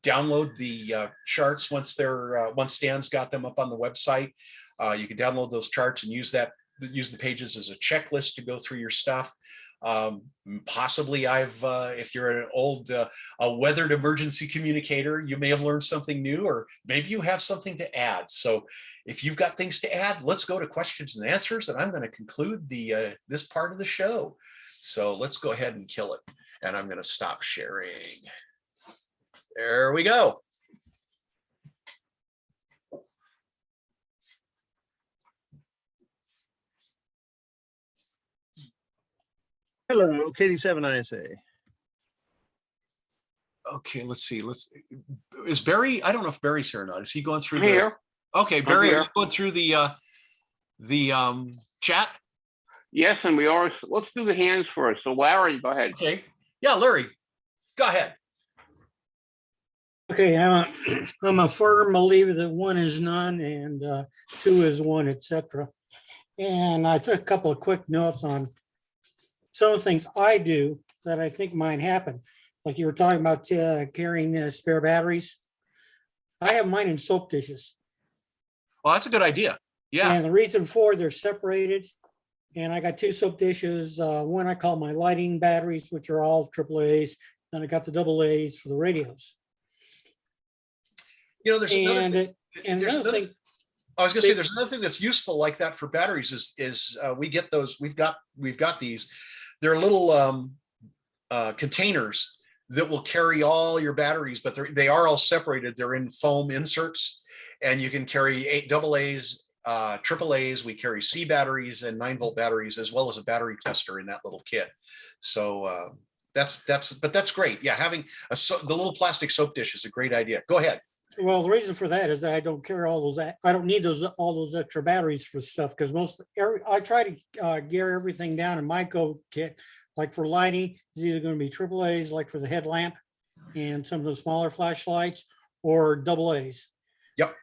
download the charts once Dan's got them up on the website. You can download those charts and use the pages as a checklist to go through your stuff. Possibly if you're an old a weathered emergency communicator, you may have learned something new, or maybe you have something to add. So if you've got things to add, let's go to questions and answers, and I'm going to conclude this part of the show. So let's go ahead and kill it, and I'm going to stop sharing. There we go. Hello, KD7 ISA. Okay, let's see. Is Barry? I don't know if Barry's here or not. Is he going through here? Okay, Barry, are you going through the chat? Yes, and we are. Let's do the hands first. So Larry, go ahead. Okay. Yeah, Larry, go ahead. Okay, I'm a firm believer that one is none and two is one, etc. And I took a couple of quick notes on some of the things I do that I think might happen. Like you were talking about carrying spare batteries. I have mine in soap dishes. Well, that's a good idea. Yeah. And the reason for they're separated. And I got two soap dishes. One I call my lighting batteries, which are all AAAs. Then I got the AA's for the radios. You know, there's another thing. I was going to say there's another thing that's useful like that for batteries is we get those. We've got these. They're little containers that will carry all your batteries, but they are all separated. They're in foam inserts, and you can carry 8 AA's, AAA's. We carry C batteries and 9-volt batteries, as well as a battery tester in that little kit. So that's great. Yeah, having the little plastic soap dish is a great idea. Go ahead. Well, the reason for that is I don't carry all those, I don't need all those extra batteries for stuff, because I try to gear everything down in my go kit. Like for lighting, it's either going to be AAA's, like for the headlamp and some of the smaller flashlights, or AA's. Yep.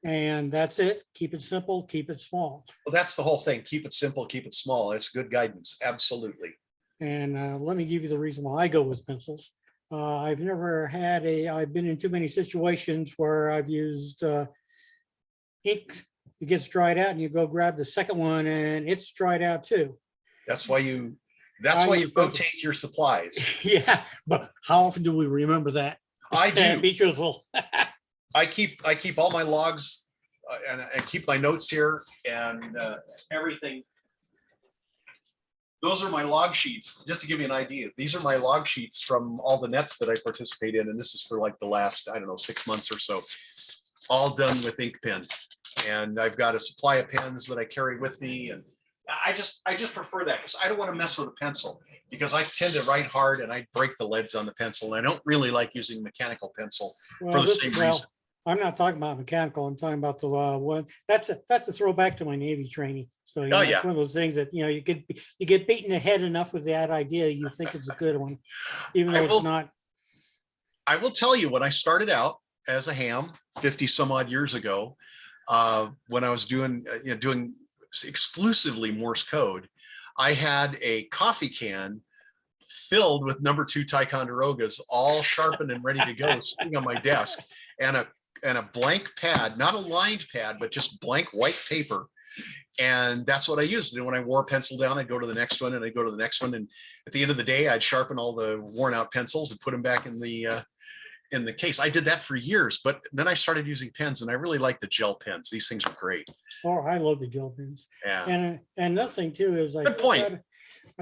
And that's it. Keep it simple, keep it small. Well, that's the whole thing. Keep it simple, keep it small. It's good guidance. Absolutely. And let me give you the reason why I go with pencils. I've been in too many situations where I've used ink. It gets dried out and you go grab the second one and it's dried out too. That's why you use rotate pencils. your supplies. Yeah, but how often do we remember that? I do. Be truthful. I keep all my logs and keep my notes here and everything. Those are my log sheets, just to give you an idea. These are my log sheets from all the nets that I participate in. And this is for like the last, I don't know, 6 months or so, all done with ink pen. And I've got a supply of pens that I carry with me. And I just prefer that because I don't want to mess with a pencil, because I tend to write hard and I break the leads on the pencil. And I don't really like using mechanical pencil for the same reason. I'm not talking about mechanical. I'm talking about the one that's a throwback to my Navy training. So you know, it's one of those things that, you know, you get beaten in the head enough with that idea, you think it's a good one, even though it's not. I will tell you, when I started out as a ham 50 some odd years ago, when I was doing exclusively Morse code, I had a coffee can filled with number 2 Ticonderogas, all sharpened and ready to go, sitting on my desk, and a blank pad, not a lined pad, but just blank white paper. And that's what I used. And when I wore a pencil down, I'd go to the next one and I'd go to the next one. And at the end of the day, I'd sharpen all the worn out pencils and put them back in the case. I did that for years, but then I started using pens and I really like the gel pens. These things are great. Oh, I love the gel pens. Yeah. And another thing too is I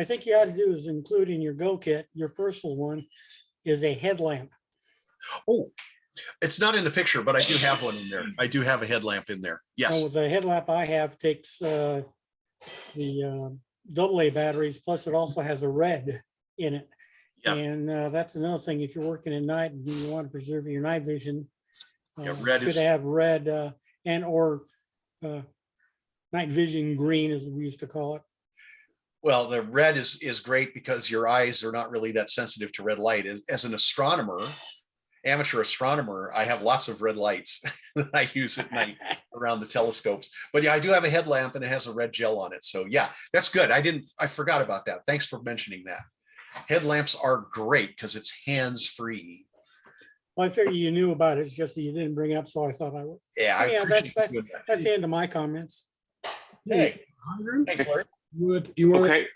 think you ought to do is include in your go kit, your personal one, is a headlamp. Oh, it's not in the picture, but I do have one in there. I do have a headlamp in there. Yes. So the headlamp I have takes the AA batteries, plus it also has a red in it. Yep. And that's another thing. If you're working at night and you want to preserve your night vision, red could have red and or night vision green, as we used to call it. Well, the red is great because your eyes are not really that sensitive to red light. As an astronomer, amateur astronomer, I have lots of red lights that I use at night around the telescopes. But yeah, I do have a headlamp and it has a red gel on it. So yeah, that's good. I forgot about that. Thanks for mentioning that. Headlamps are great because it's hands-free. Well, I figured you knew about it. It's just that you didn't bring it up, so I thought I would. Yeah, that's the end of my comments. Hey, thanks, Larry. You want? Okay,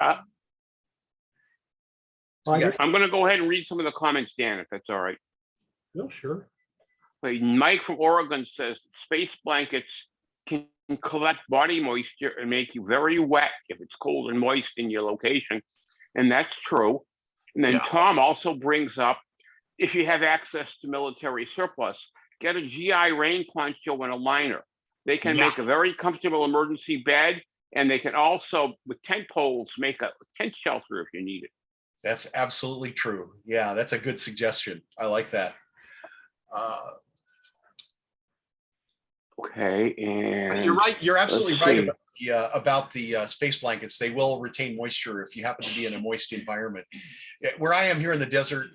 Yeah. I'm gonna go ahead and read some of the comments, Dan, if that's all right. No, sure. Mike from Oregon says space blankets can collect body moisture and make you very wet if it's cold and moist in your location. And that's true. And then Tom also brings up, if you have access to military surplus, get a GI rain poncho and a liner. They can make a very comfortable emergency bed, and they can also, with tent poles, make a tent shelter if you need it. That's absolutely true. Yeah, that's a good suggestion. I like that. Okay, and you're right. You're absolutely right about the space blankets. They will retain moisture if you happen to be in a moist environment. Where I am here in the desert,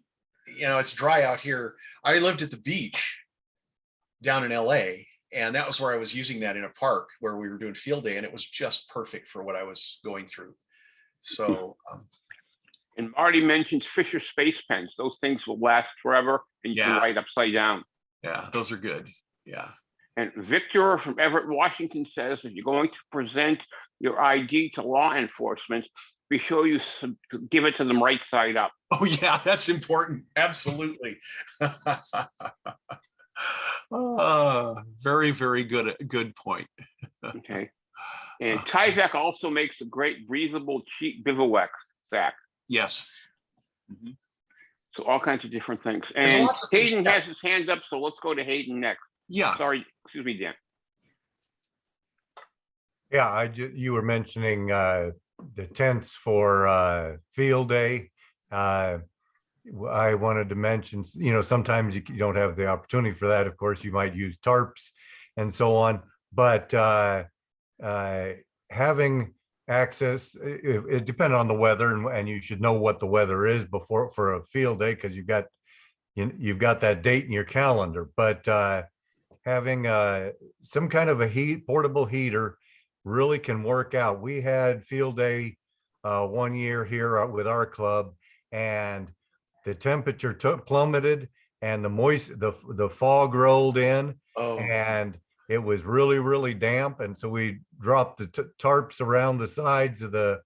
it's dry out here. I lived at the beach down in LA, and that was where I was using that in a park where we were doing field day, and it was just perfect for what I was going through. So, and Marty mentions Fisher space pens. Those things will last forever, and you can write upside down. Yeah, those are good. Yeah. And Victor from Everett, Washington says, if you're going to present your ID to law enforcement, be sure you give it to them right side up. Oh yeah, that's important. Absolutely. Very, very good point. Okay. And Tyvek also makes a great breathable, cheap bivouac sack. Yes. Mm-hmm. So all kinds of different things. There's And lots of things, Hayden yeah. has his hand up, so let's go to Hayden next. Yeah. Sorry, excuse me, Dan. Yeah, you were mentioning the tents for field day. I wanted to mention, sometimes you don't have the opportunity for that. Of course, you might use tarps and so on, but having access, it depends on the weather, and you should know what the weather is before for a field day, because you've got that date in your calendar. But having some kind of a portable heater really can work out. We had field day 1 year here with our club, and the temperature plummeted, and the fog rolled in, Oh, and it was really, really damp. And so we dropped the tarps around the sides of the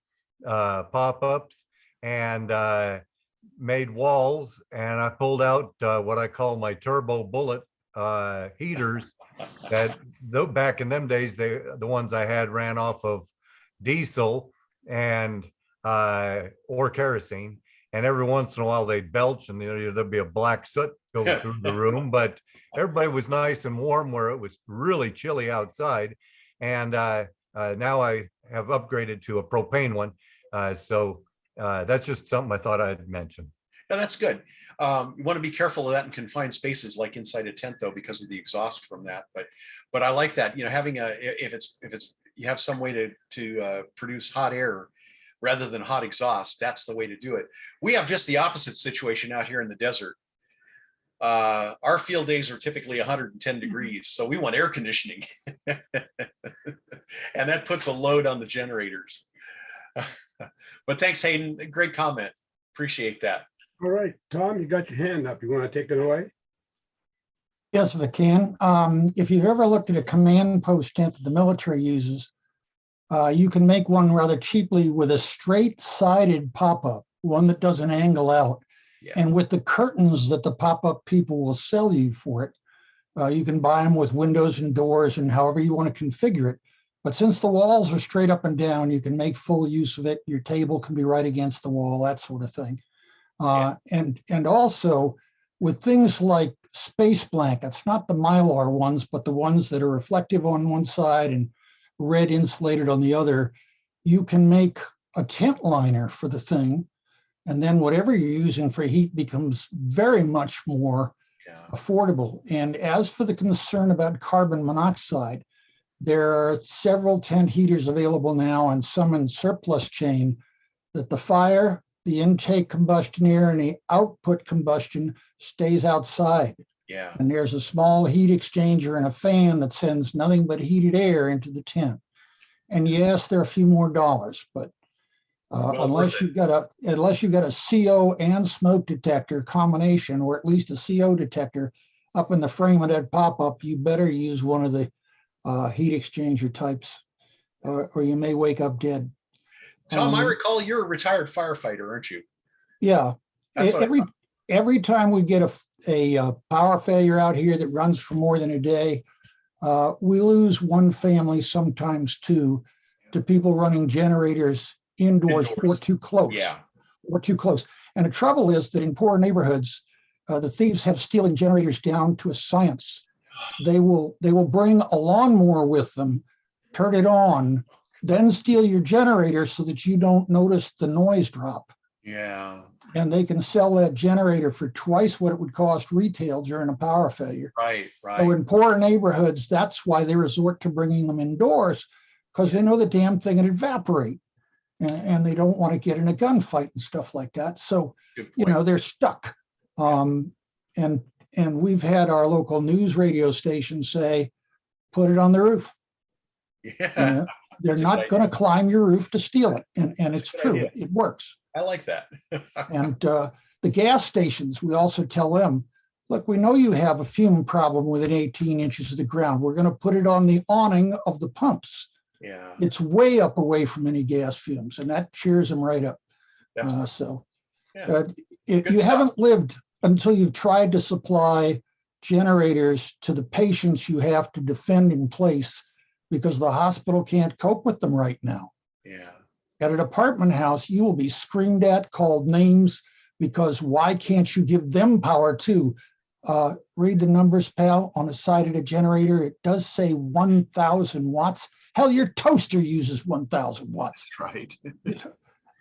pop-ups and made walls. And I pulled out what I call my turbo bullet heaters that back in them days, the ones I had ran off of diesel and or kerosene. And every once in a while they'd belch, and there'd be a black soot go through the room, but everybody was nice and warm where it was really chilly outside. And now I have upgraded to a propane one. So that's just something I thought I'd mention. yeah, that's good. You want to be careful of that in confined spaces, like inside a tent, though, because of the exhaust from that. But I like that. Having if it's you have some way to produce hot air rather than hot exhaust, that's the way to do it. We have just the opposite situation out here in the desert. Our field days are typically 110 degrees, so we want air conditioning, and that puts a load on the generators. But thanks, Hayden. Great comment. Appreciate that. All right, Tom, you got your hand up. You want to take it away? Yes, if I can. If you've ever looked at a command post tent that the military uses, you can make one rather cheaply with a straight-sided pop-up, one that doesn't angle out. Yeah. And with the curtains that the pop-up people will sell you for it, you can buy them with windows and doors and however you want to configure it. But since the walls are straight up and down, you can make full use of it. Your table can be right against the wall, that sort of thing. And also with things like space blankets, not the Mylar ones, but the ones that are reflective on one side and red insulated on the other, you can make a tent liner for the thing. And then whatever you're using for heat becomes very much more affordable. And as for the concern about carbon monoxide, there are several tent heaters available now and some in surplus chain that the fire, the intake combustion air, and the output combustion stays outside. Yeah. And there's a small heat exchanger and a fan that sends nothing but heated air into the tent. And yes, there are a few more dollars, but unless you've got a CO and smoke detector combination, or at least a CO detector up in the frame of that pop-up, you better use one of the heat exchanger types, or you may wake up dead. Tom, I recall you're a retired firefighter, aren't you? Yeah. That's what Every time we get a power failure out here that runs for more than a day, we lose one family, sometimes two, to people running generators indoors or too close. Yeah. Or too close. And the trouble is that in poor neighborhoods, the thieves have stealing generators down to a science. They will bring a lawnmower with them, turn it on, then steal your generator so that you don't notice the noise drop. Yeah. And they can sell that generator for twice what it would cost retail during a power failure. Right. So in poor neighborhoods, that's why they resort to bringing them indoors, because they know the damn thing would evaporate, and they don't want to get in a gunfight and stuff like that. So, they're stuck. And we've had our local news radio station say, put it on the roof. Yeah. They're not going to climb your roof to steal it. And it's true. It works. I like that. And the gas stations, we also tell them, look, we know you have a fume problem within 18 inches of the ground. We're going to put it on the awning of the pumps. Yeah. It's way up away from any gas fumes, and that cheers them right up. If you haven't lived until you've tried to supply generators to the patients you have to defend in place because the hospital can't cope with them right now. Yeah. At an apartment house, you will be screamed at, called names, because why can't you give them power too? Read the numbers, pal, on the side of the generator. It does say 1,000 watts. Hell, your toaster uses 1,000 watts. That's right.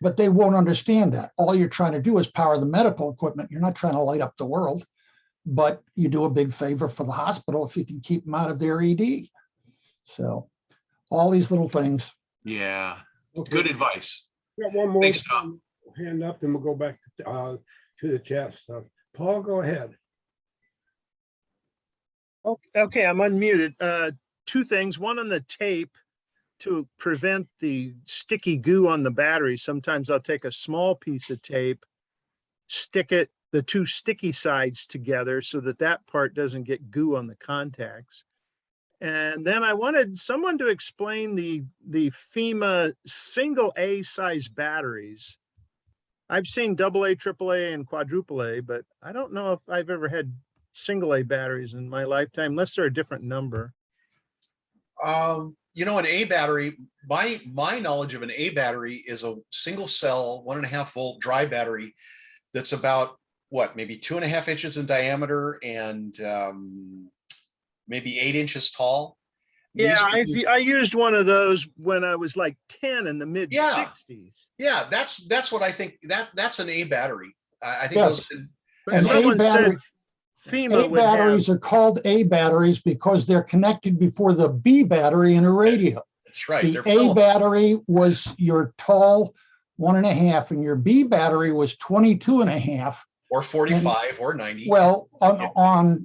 But they won't understand that. All you're trying to do is power the medical equipment. You're not trying to light up the world, but you do a big favor for the hospital if you can keep them out of their ED. So all these little things. Yeah, Okay. good advice. Got one more Thanks, Tom. hand up, then we'll go back to the chat stuff. Paul, go ahead. Okay, I'm unmuted. Two things. One on the tape to prevent the sticky goo on the battery. Sometimes I'll take a small piece of tape, stick it, the two sticky sides together so that that part doesn't get goo on the contacts. And then I wanted someone to explain the FEMA single A size batteries. I've seen AA, AAA, and quadruple A, but I don't know if I've ever had single A batteries in my lifetime, unless they're a different number. You know, an A battery, my knowledge of an A battery is a single cell, 1.5 volt dry battery that's about what, maybe 2.5 inches in diameter and maybe 8 inches tall. Yeah, These are- I used one of those when I was like 10 in the mid 60s. Yeah, that's what I think. That's an A battery. I think Yes. those. But An A someone battery- said FEMA A would have. batteries are called A batteries because they're connected before the B battery in a radio. That's right. The they're A filaments. battery was your tall 1.5, and your B battery was 22.5. Or 45 or 90. Well, Yeah.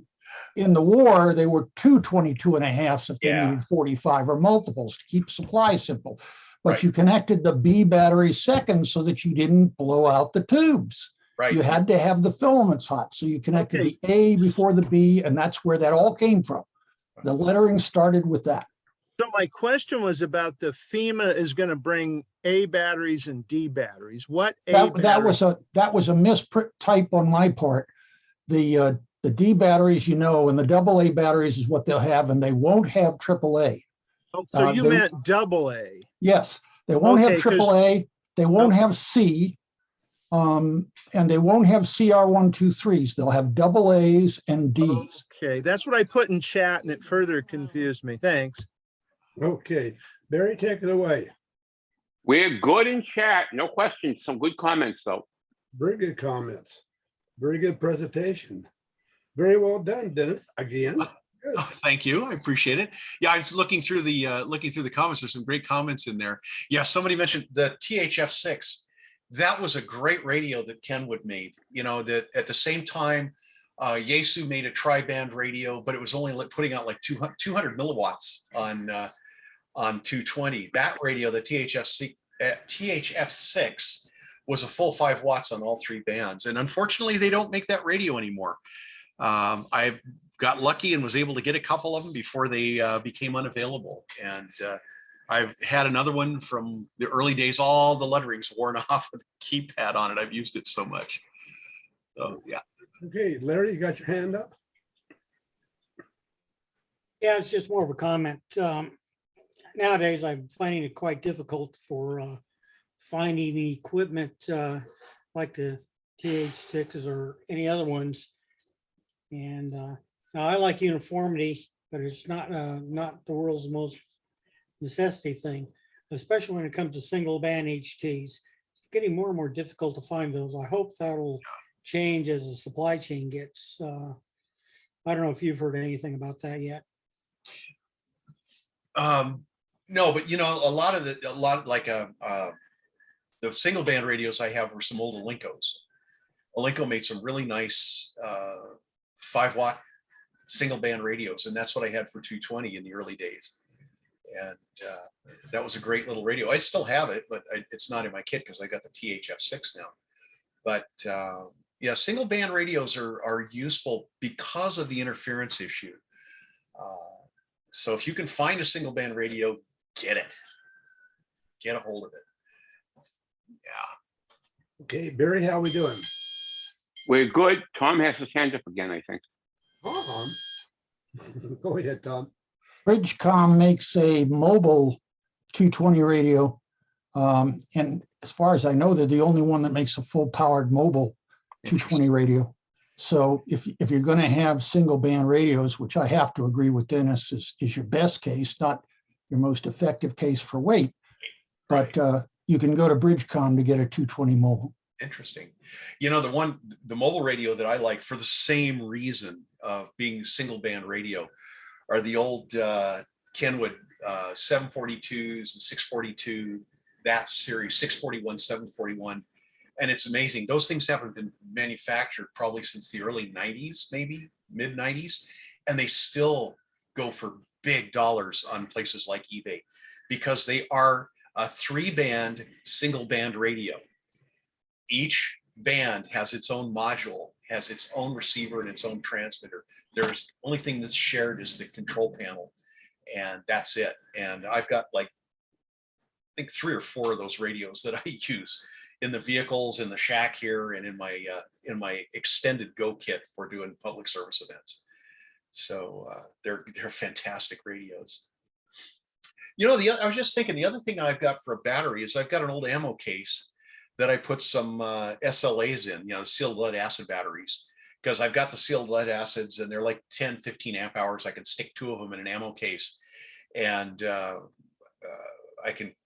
in the war, they were 22.5s if they Yeah. needed 45 or multiples to keep supply simple. But Right. you connected the B battery second so that you didn't blow out the tubes. Right. You had to have the filaments hot. So you connected Okay. the A before the B, and that's where that all came from. The lettering started with that. So my question was about the FEMA is going to bring A batteries and D batteries. What A That batteries? was a mistype on my part. The D batteries, and the AA batteries is what they'll have, and they won't have AAA. Oh, so you they- meant double A. Yes, they won't Okay, have 'cause- AAA. They won't Okay. have C, and they won't have CR123s. They'll have AA's and D's. Okay, that's what I put in chat and it further confused me. Thanks. Okay, Barry, take it away. We're good in chat, no questions, some good comments though. Very good comments. Very good presentation. Very well done, Dennis, again. Good. Oh, thank you. I appreciate it. Yeah, I was looking through the comments. There's some great comments in there. Yeah, somebody mentioned the THF6. That was a great radio that Kenwood made. That at the same time, Yaesu made a tri-band radio, but it was only putting out like 200 milliwatts on 220. That radio, the THF6, was a full 5 watts on all 3 bands. And unfortunately, they don't make that radio anymore. I got lucky and was able to get a couple of them before they became unavailable. And I've had another one from the early days. All the lettering's worn off with a keypad on it. I've used it so much. So yeah. Okay, Larry, you got your hand up? Yeah, it's just more of a comment. Nowadays, I'm finding it quite difficult for finding equipment like the TH6s or any other ones. And now I like uniformity, but it's not the world's most necessity thing, especially when it comes to single band HTs. It's getting more and more difficult to find those. I hope that'll change as the supply chain gets. I don't know if you've heard anything about that yet. No, but a lot like the single band radios I have were some old Alincos. Alinco made some really nice 5 watt single band radios, and that's what I had for 220 in the early days. And that was a great little radio. I still have it, but it's not in my kit because I got the THF6 now. But yeah, single band radios are useful because of the interference issue. So if you can find a single band radio, get it. Get a hold of it. Yeah. Okay, Barry, how we doing? We're good. Tom has his hand up again, I think. Tom. Go ahead, Tom. Bridgecom makes a mobile 220 radio. And as far as I know, they're the only one that makes a full powered mobile 220 radio. So if you're going to have single band radios, which I have to agree with Dennis is your best case, not your most effective case for weight, but you can go to Bridgecom to get a 220 mobile. Interesting. You know, the mobile radio that I like for the same reason of being single band radio are the old Kenwood 742s and 642, that series, 641, 741. And it's amazing. Those things haven't been manufactured probably since the early 90s, maybe mid 90s. And they still go for big dollars on places like eBay because they are a 3-band single band radio. Each band has its own module, has its own receiver and its own transmitter. There's only thing that's shared is the control panel, and that's it. And I've got like, I think 3 or 4 of those radios that I use in the vehicles, in the shack here, and in my extended Go kit for doing public service events. So they're fantastic radios. You know, I was just thinking the other thing I've got for a battery is I've got an old ammo case that I put some SLAs in, you know, sealed lead acid batteries, because I've got the sealed lead acids and they're like 10, 15 amp hours. I can stick 2 of them in an ammo case. And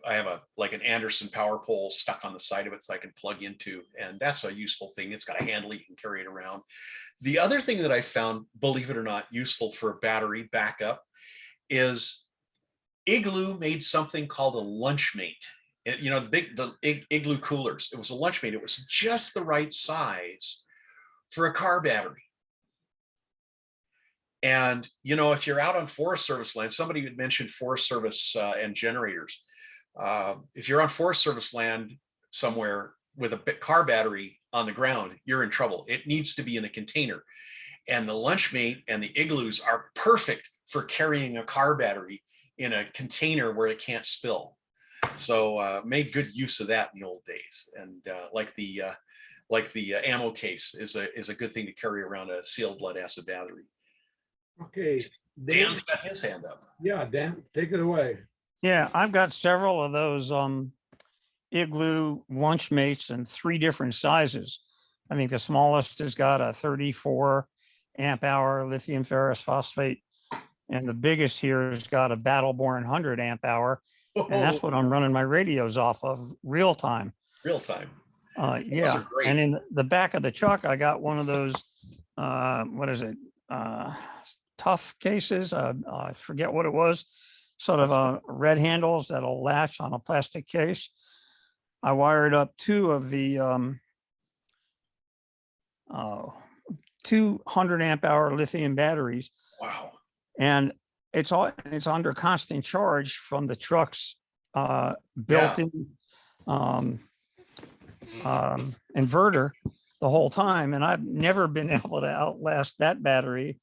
I have like an Anderson power pole stuck on the side of it so I can plug into, and that's a useful thing. It's got a handle, you can carry it around. The other thing that I found, believe it or not, useful for a battery backup is Igloo made something called a Lunchmate. You know, the Igloo coolers. It was a Lunchmate. It was just the right size for a car battery. And, you know, if you're out on Forest Service land, somebody had mentioned Forest Service and generators. If you're on Forest Service land somewhere with a car battery on the ground, you're in trouble. It needs to be in a container. And the Lunchmate and the Igloos are perfect for carrying a car battery in a container where it can't spill. So made good use of that in the old days. And like the ammo case is a good thing to carry around a sealed lead acid battery. Okay. Dan's got his hand up. Yeah, Dan, take it away. Yeah, I've got several of those Igloo Lunchmates in 3 different sizes. I think the smallest has got a 34 amp hour lithium ferrous phosphate, and the biggest here has got a Battleborn 100 amp hour, and that's what I'm running my radios off of real time. Real time. Yeah, and in the back of the truck, I got one of those. What is it? Tough cases. I forget what it was. Sort of red handles that'll latch on a plastic case. I wired up 2 of the 200 amp hour lithium batteries. Wow. And it's under constant charge from the truck's built-in inverter the whole time. And I've never been able to outlast that battery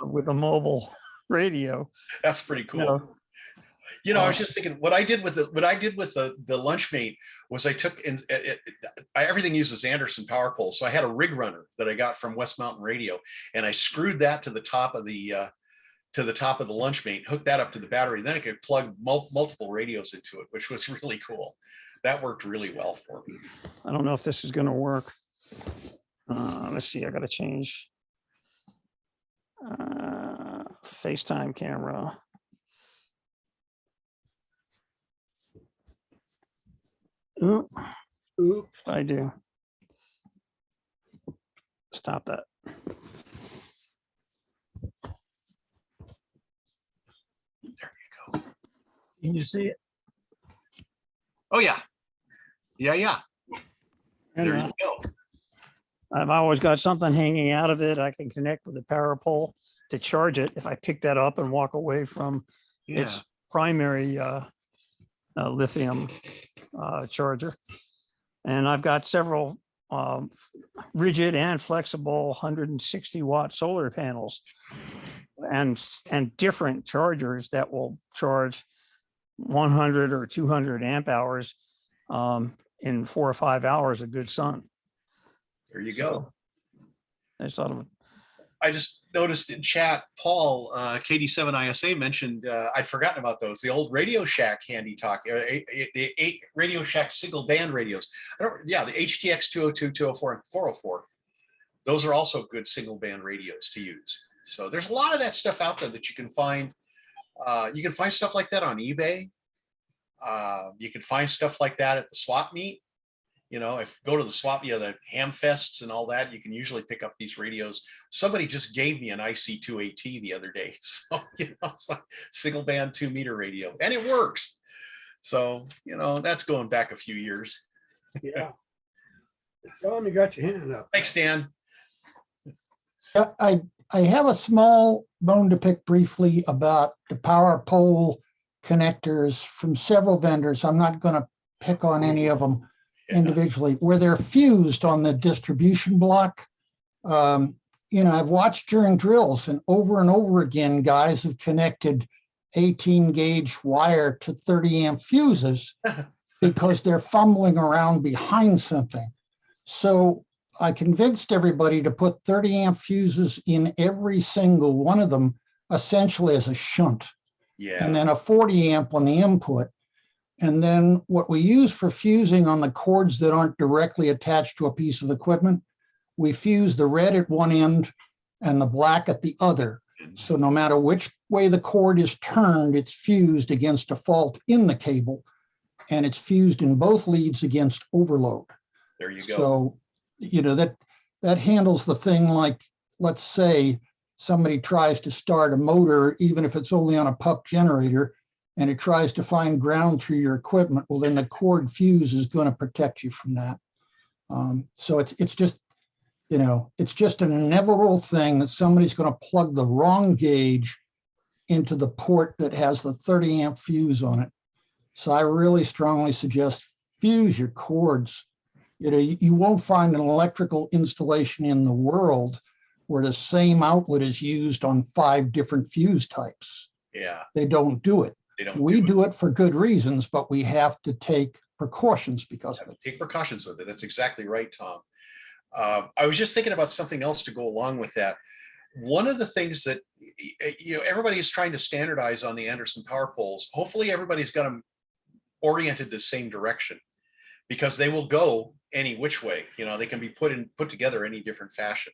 with a mobile radio. That's pretty cool. You know, I was just thinking what I did with the Lunchmate was I took everything uses Anderson power poles. So I had a rig runner that I got from West Mountain Radio, and I screwed that to the top of the Lunchmate, hooked that up to the battery. Then I could plug multiple radios into it, which was really cool. That worked really well for me. I don't know if this is going to work. Let's see. I got to change FaceTime camera. Oop. I do. Stop that. There you go. Can you see it? Oh yeah. Yeah. And, There you go. I've always got something hanging out of it. I can connect with the power pole to charge it if I pick that up and walk away from its primary lithium charger. And I've got several rigid and flexible 160 watt solar panels and different chargers that will charge 100 or 200 amp hours in 4 or 5 hours of good sun. There you go. I sort of. I just noticed in chat, Paul, KD7ISA mentioned, I'd forgotten about those, the old Radio Shack handy talk, the Radio Shack single band radios. The HTX 202, 204, and 404. those are also good single band radios to use. So there's a lot of that stuff out there that you can find. You can find stuff like that on eBay. You can find stuff like that at the swap meet. You know, if you go to the swap, the ham fests and all that, you can usually pick up these radios. Somebody just gave me an IC2AT the other day. So, it's like single band 2-meter radio, and it works. So, that's going back a few years. Yeah. Tom, you got your hand up. Thanks, Dan. Yeah, I have a small bone to pick briefly about the power pole connectors from several vendors. I'm not going to pick on any of them individually, where they're fused on the distribution block. I've watched during drills, and over again, guys have connected 18 gauge wire to 30 amp fuses because they're fumbling around behind something. So I convinced everybody to put 30 amp fuses in every single one of them, essentially as a shunt. Yeah. And then a 40 amp on the input. And then what we use for fusing on the cords that aren't directly attached to a piece of equipment, we fuse the red at one end and the black at the other. So no matter which way the cord is turned, it's fused against a fault in the cable, and it's fused in both leads against overload. There you go. So, that handles the thing like, let's say somebody tries to start a motor, even if it's only on a pup generator, and it tries to find ground through your equipment, well, then the cord fuse is going to protect you from that. So it's just an inevitable thing that somebody's going to plug the wrong gauge into the port that has the 30 amp fuse on it. So I really strongly suggest fuse your cords. You won't find an electrical installation in the world where the same outlet is used on 5 different fuse types. Yeah. They don't do it. We do it for good reasons, but we have to take precautions because of it. Take precautions with it. That's exactly right, Tom. I was just thinking about something else to go along with that. One of the things that, everybody is trying to standardize on the Anderson power poles. Hopefully everybody's got them oriented the same direction, because they will go any which way. They can be put together any different fashion.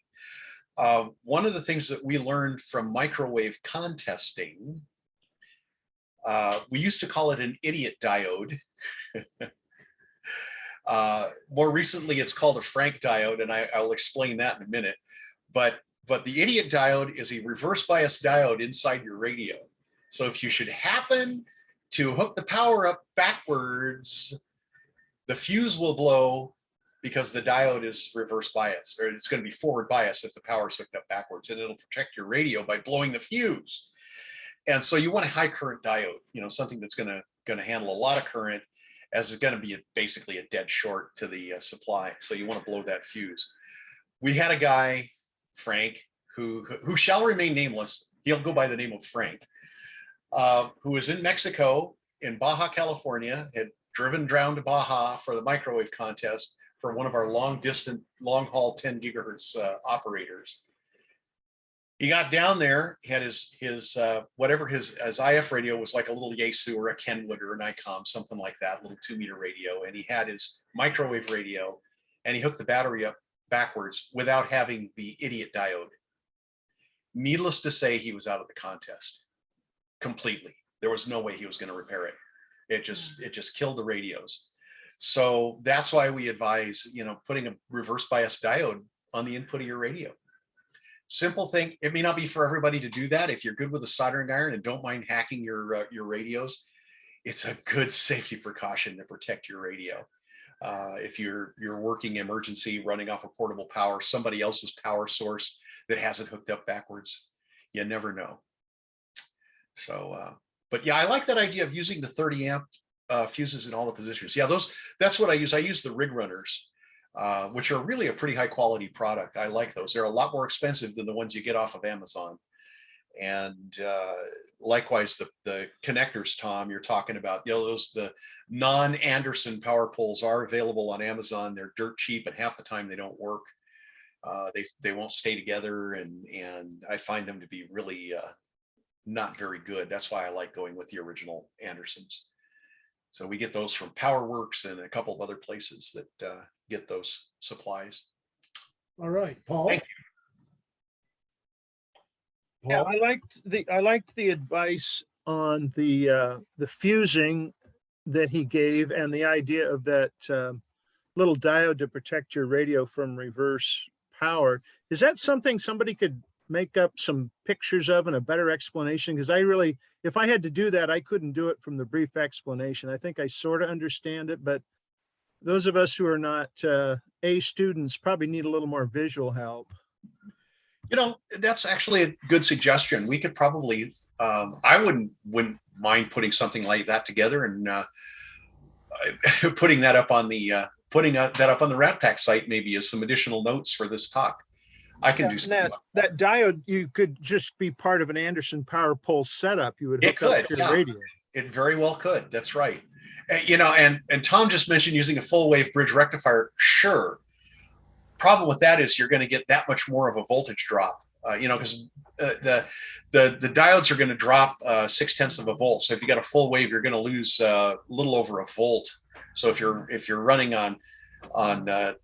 One of the things that we learned from microwave contesting, we used to call it an idiot diode. More recently, it's called a Frank diode, and I'll explain that in a minute. But the idiot diode is a reverse bias diode inside your radio. So if you should happen to hook the power up backwards, the fuse will blow because the diode is reverse bias, or it's going to be forward bias if the power is hooked up backwards, and it'll protect your radio by blowing the fuse. And so you want a high current diode, something that's going to handle a lot of current, as it's going to be basically a dead short to the supply. So you want to blow that fuse. We had a guy, Frank, who shall remain nameless. He'll go by the name of Frank, who was in Mexico, in Baja, California, had driven down to Baja for the microwave contest for one of our long haul 10 gigahertz operators. He got down there, he had his whatever his IF radio was, like a little Yaesu or a Kenwood or an ICOM, something like that, little 2-meter radio. And he had his microwave radio, and he hooked the battery up backwards without having the idiot diode. Needless to say, he was out of the contest completely. There was no way he was going to repair it. It just killed the radios. So that's why we advise, putting a reverse bias diode on the input of your radio. Simple thing. It may not be for everybody to do that. If you're good with a soldering iron and don't mind hacking your radios, it's a good safety precaution to protect your radio. If you're working emergency, running off a portable power, somebody else's power source that has it hooked up backwards, you never know. So, but yeah, I like that idea of using the 30 amp fuses in all the positions. Yeah, that's what I use. I use the rig runners, which are really a pretty high quality product. I like those. They're a lot more expensive than the ones you get off of Amazon. And likewise, the connectors, Tom, you're talking about, the non-Anderson power poles are available on Amazon. They're dirt cheap, and half the time they don't work. They won't stay together, and I find them to be really not very good. That's why I like going with the original Andersons. So we get those from PowerWorks and a couple of other places that get those supplies. All right, Paul. Thank Yeah, Paul, I liked the advice on the fusing that he gave and the idea of that little diode to protect your radio from reverse power. Is that something somebody could make up some pictures of and a better explanation? Because if I had to do that, I couldn't do it from the brief explanation. I think I sort of understand it, but those of us who are not A students probably need a little more visual help. You know, that's actually a good suggestion. We could probably, I wouldn't mind putting something like that together and putting that up on the RATPAC site, maybe as some additional notes for this talk. I can do And something. that diode, you could just be part of an Anderson power pole setup. You would It hook up could, to your yeah. radio. It very well could. That's right. You know, and Tom just mentioned using a full wave bridge rectifier. Sure. Problem with that is you're going to get that much more of a voltage drop. You know, because the diodes are going to drop 0.6 of a volt. So if you got a full wave, you're going to lose a little over a volt. So if you're running on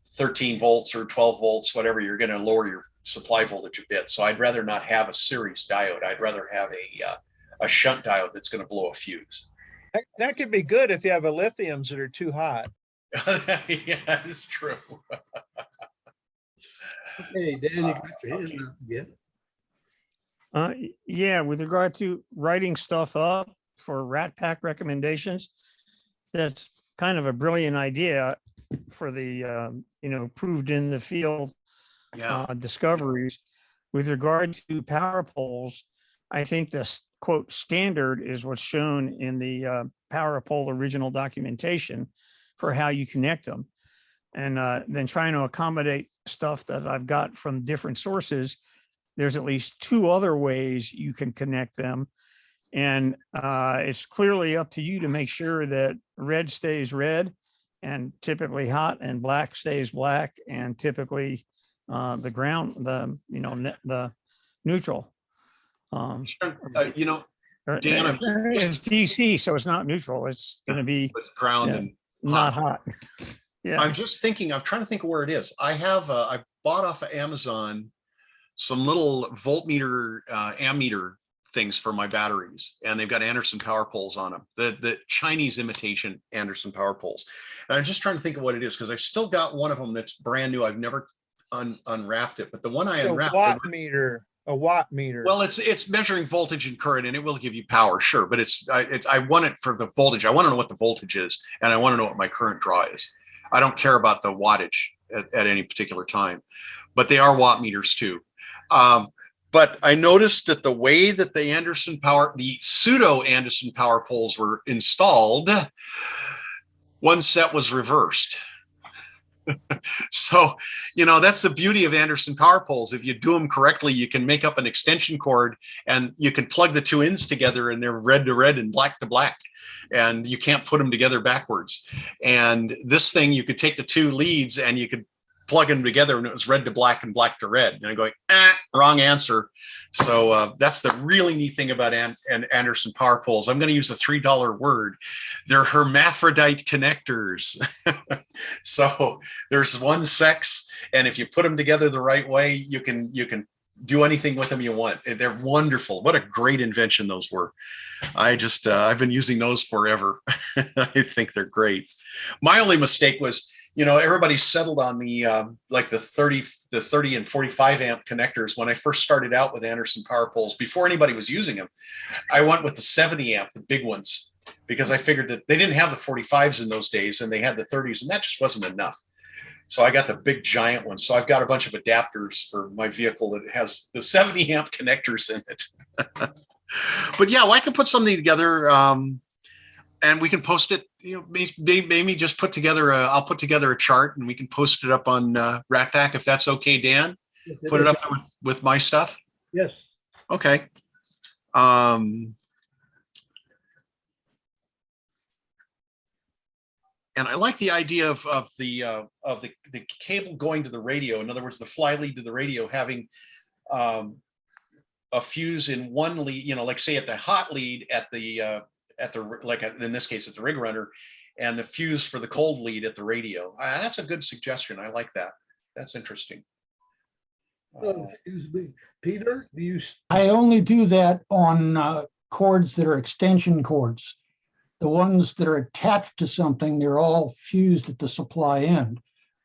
13 volts or 12 volts, whatever, you're going to lower your supply voltage a bit. So I'd rather not have a series diode. I'd rather have a shunt diode that's going to blow a fuse. That could be good if you have a lithiums that are too hot. Yeah, it's true. okay, Dan, you got your hand up again. Yeah, with regard to writing stuff up for RATPAC recommendations, that's kind of a brilliant idea for the, proved in the field Yeah. discoveries. With regard to power poles, I think the quote standard is what's shown in the power pole original documentation for how you connect them. And then trying to accommodate stuff that I've got from different sources, there's at least 2 other ways you can connect them. And it's clearly up to you to make sure that red stays red and typically hot, and black stays black and typically the ground, the neutral. You know, Dan, It's DC, so it's not neutral. It's going to be ground yeah, and not hot. Yeah. I'm trying to think of where it is. I bought off of Amazon some little voltmeter, ammeter things for my batteries, and they've got Anderson power poles on them, the Chinese imitation Anderson power poles. And I'm just trying to think of what it is, because I've still got one of them that's brand new. I've never unwrapped it, but the one I unwrapped. A watt meter. Well, it's measuring voltage and current, and it will give you power, sure, but I want it for the voltage. I want to know what the voltage is, and I want to know what my current draw is. I don't care about the wattage at any particular time, but they are watt meters too. But I noticed that the way that the pseudo Anderson power poles were installed, one set was reversed. So, that's the beauty of Anderson power poles. If you do them correctly, you can make up an extension cord and you can plug the 2 ends together, and they're red to red and black to black. And you can't put them together backwards. And this thing, you could take the 2 leads and you could plug them together, and it was red to black and black to red. And I'm going, wrong answer. So that's the really neat thing about Anderson power poles. I'm going to use a $3 word. They're hermaphrodite connectors. So there's one sex, and if you put them together the right way, you can do anything with them you want. They're wonderful. What a great invention those were. I've been using those forever. I think they're great. My only mistake was, everybody settled on the 30 and 45 amp connectors. When I first started out with Anderson power poles, before anybody was using them, I went with the 70 amp, the big ones, because I figured that they didn't have the 45s in those days, and they had the 30s, and that just wasn't enough. So I got the big giant one. So I've got a bunch of adapters for my vehicle that has the 70 amp connectors in it. But yeah, well, I can put something together, and we can post it. Maybe just I'll put together a chart, and we can post it up on RATPAC, if that's okay, Dan. Yes, Put it is. up there with my stuff. Yes. Okay. And I like the idea of the cable going to the radio. In other words, the fly lead to the radio having a fuse in one lead. Like say at the hot lead at the in this case at the rig runner, and the fuse for the cold lead at the radio. That's a good suggestion. I like that. That's interesting. Excuse me, Peter, do you, I only do that on cords that are extension cords. The ones that are attached to something, they're all fused at the supply end.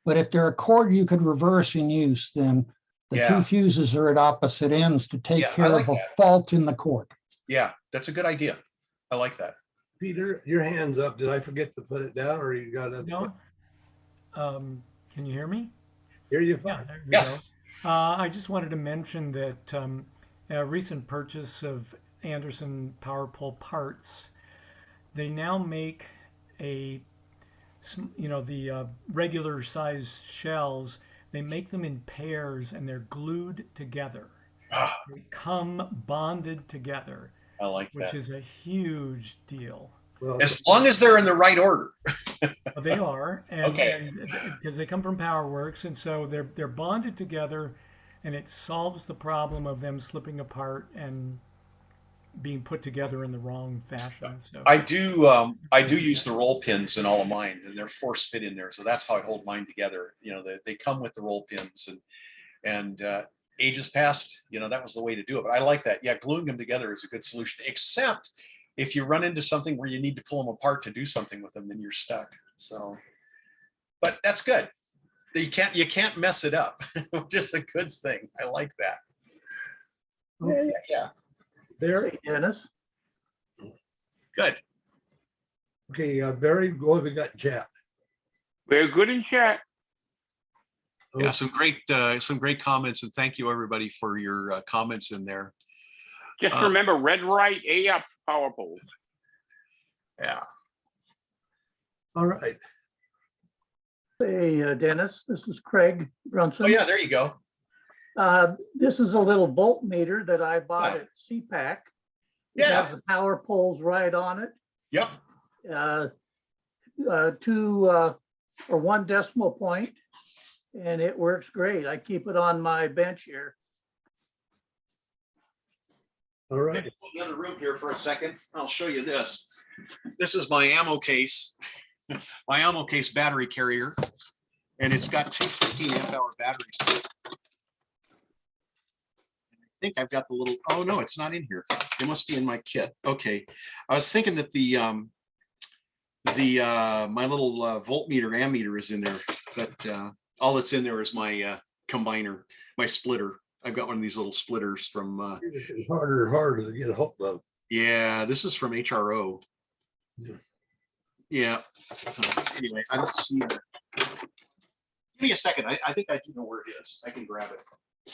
But if they're a cord you could reverse in use, then the Yeah. two fuses are at opposite ends to take Yeah, I care like of a that. fault in the cord. Yeah, that's a good idea. I like that. Peter, your hand's up. Did I forget to put it down or you got it? No. Can you hear me? Here you Yeah, fine. there we Yes. go. I just wanted to mention that a recent purchase of Anderson Power Pole parts, they now make the regular size shells. They make them in pairs and they're glued together. Ah, They come bonded together, I like which that. is a huge deal. Well, As long as they're in the right order. They are, Okay. because they come from PowerWorks, and so they're bonded together, and it solves the problem of them slipping apart and being put together in the wrong fashion. So I do use the roll pins in all of mine, and they're force fit in there, so that's how I hold mine together. You know, they come with the roll pins, and ages past, you know, that was the way to do it. But I like that. Yeah, gluing them together is a good solution, except if you run into something where you need to pull them apart to do something with them, then you're stuck. So, but that's good. You can't mess it up, which is a good thing. I like that. Yeah. Barry, Dennis, Good. okay, Barry, what have we got in chat? We're good in chat. Yeah, some great comments, and thank you everybody for your comments in there. Just remember, red right, A up, power poles. Yeah. All right. hey, Dennis, this is Craig Brunson. Oh yeah, there you go. This is a little voltmeter that I bought Yeah. at CPAC. It Yeah. has the power poles right on it. Yep. 1 decimal point, and it works great. I keep it on my bench here. All right. Maybe we'll go in the other room here for a second. I'll show you this. This is my ammo case, my ammo case battery carrier, and it's got two 15 amp hour batteries. I think I've got the little, oh no, it's not in here. It must be in my kit. Okay. I was thinking that my little voltmeter ammeter is in there, but all that's in there is my combiner, my splitter. I've got one of these little splitters from It's harder and harder to get a hold of. yeah, this is from HRO. Yeah. Yeah. So anyway, I don't see it. Give me a second. I think I do know where it is. I can grab it.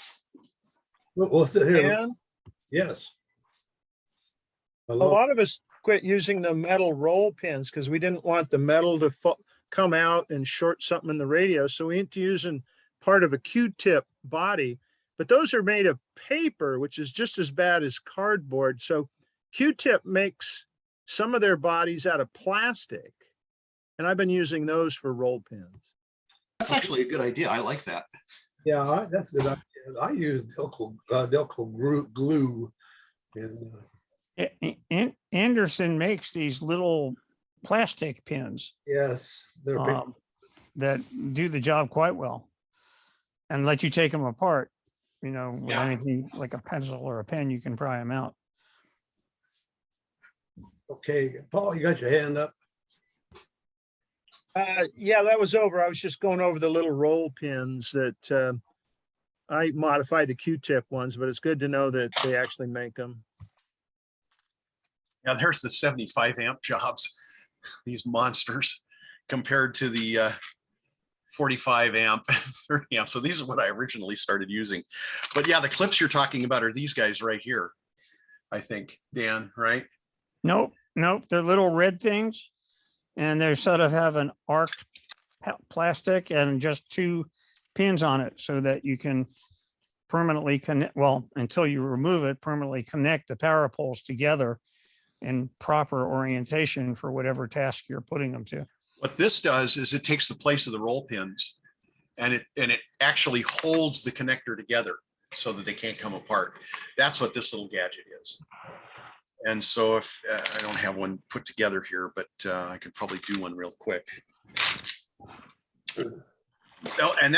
We'll sit here. Dan, Yes. a Hello. lot of us quit using the metal roll pins because we didn't want the metal to come out and short something in the radio. So we went to using part of a Q-tip body, but those are made of paper, which is just as bad as cardboard. So Q-tip makes some of their bodies out of plastic, and I've been using those for roll pins. That's actually a good idea. I like that. Yeah, that's a good idea. I use Delco glue. And Anderson makes these little plastic pins yes, they're big. that do the job quite well and let you take them apart. You know, with Yeah. anything like a pencil or a pen, you can pry them out. Okay, Paul, you got your hand up. Yeah, that was over. I was just going over the little roll pins that I modified the Q-tip ones, but it's good to know that they actually make them. Now there's the 75 amp jobs, these monsters, compared to the 45 amp, 30 amp. So these are what I originally started using. But yeah, the clips you're talking about are these guys right here, I think, Dan, right? Nope. They're little red things, and they sort of have an arc plastic and just two pins on it so that you can permanently connect, well, until you remove it, permanently connect the power poles together in proper orientation for whatever task you're putting them to. What this does is it takes the place of the roll pins, and it actually holds the connector together so that they can't come apart. That's what this little gadget is. And so if I don't have one put together here, but I could probably do one real quick. Oh, and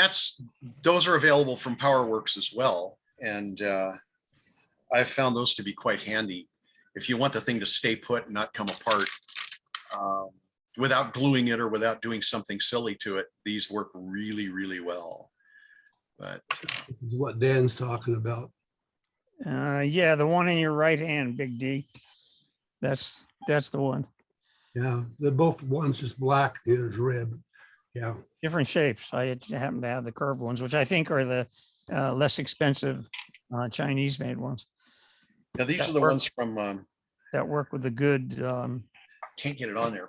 those are available from PowerWorks as well. And I've found those to be quite handy. If you want the thing to stay put and not come apart without gluing it or without doing something silly to it, these work really, really well. But This is what Dan's talking about. Yeah, the one in your right hand, Big D. That's the one. Yeah, they're both, one's just black, the other's red. Yeah, Different shapes. I happen to have the curved ones, which I think are the less expensive Chinese made ones now these That are the work. ones from, that work with the good. can't get it on there,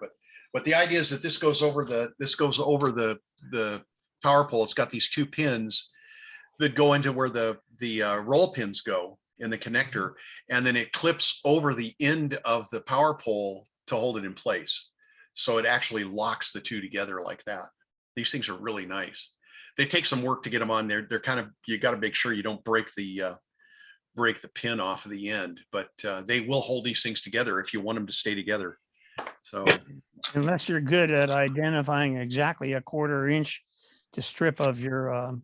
but the idea is that this goes over the power pole. It's got these two pins that go into where the roll pins go in the connector, and then it clips over the end of the power pole to hold it in place. So it actually locks the two together like that. These things are really nice. They take some work to get them on there. They're kind of, you got to make sure you don't break the pin off of the end, but they will hold these things together if you want them to stay together. So Unless you're good at identifying exactly a 1/4 inch to strip of your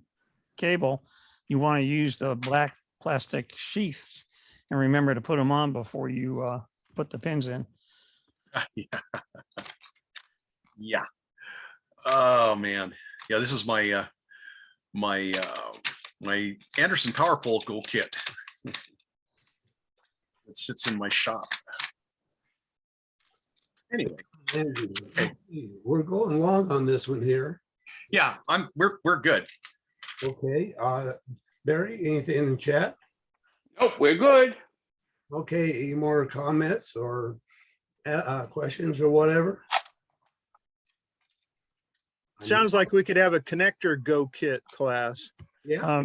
cable, you want to use the black plastic sheaths and remember to put them on before you put the pins in. yeah. Yeah. Oh man. Yeah, this is my my Anderson power pole goal kit. It sits in my shop. Anyway, okay, we're going long on this one here. yeah, we're good. Okay, Barry, anything in the chat? Nope, we're good. Okay, any more comments or questions or whatever? Sounds like we could have a connector go kit class. Yeah,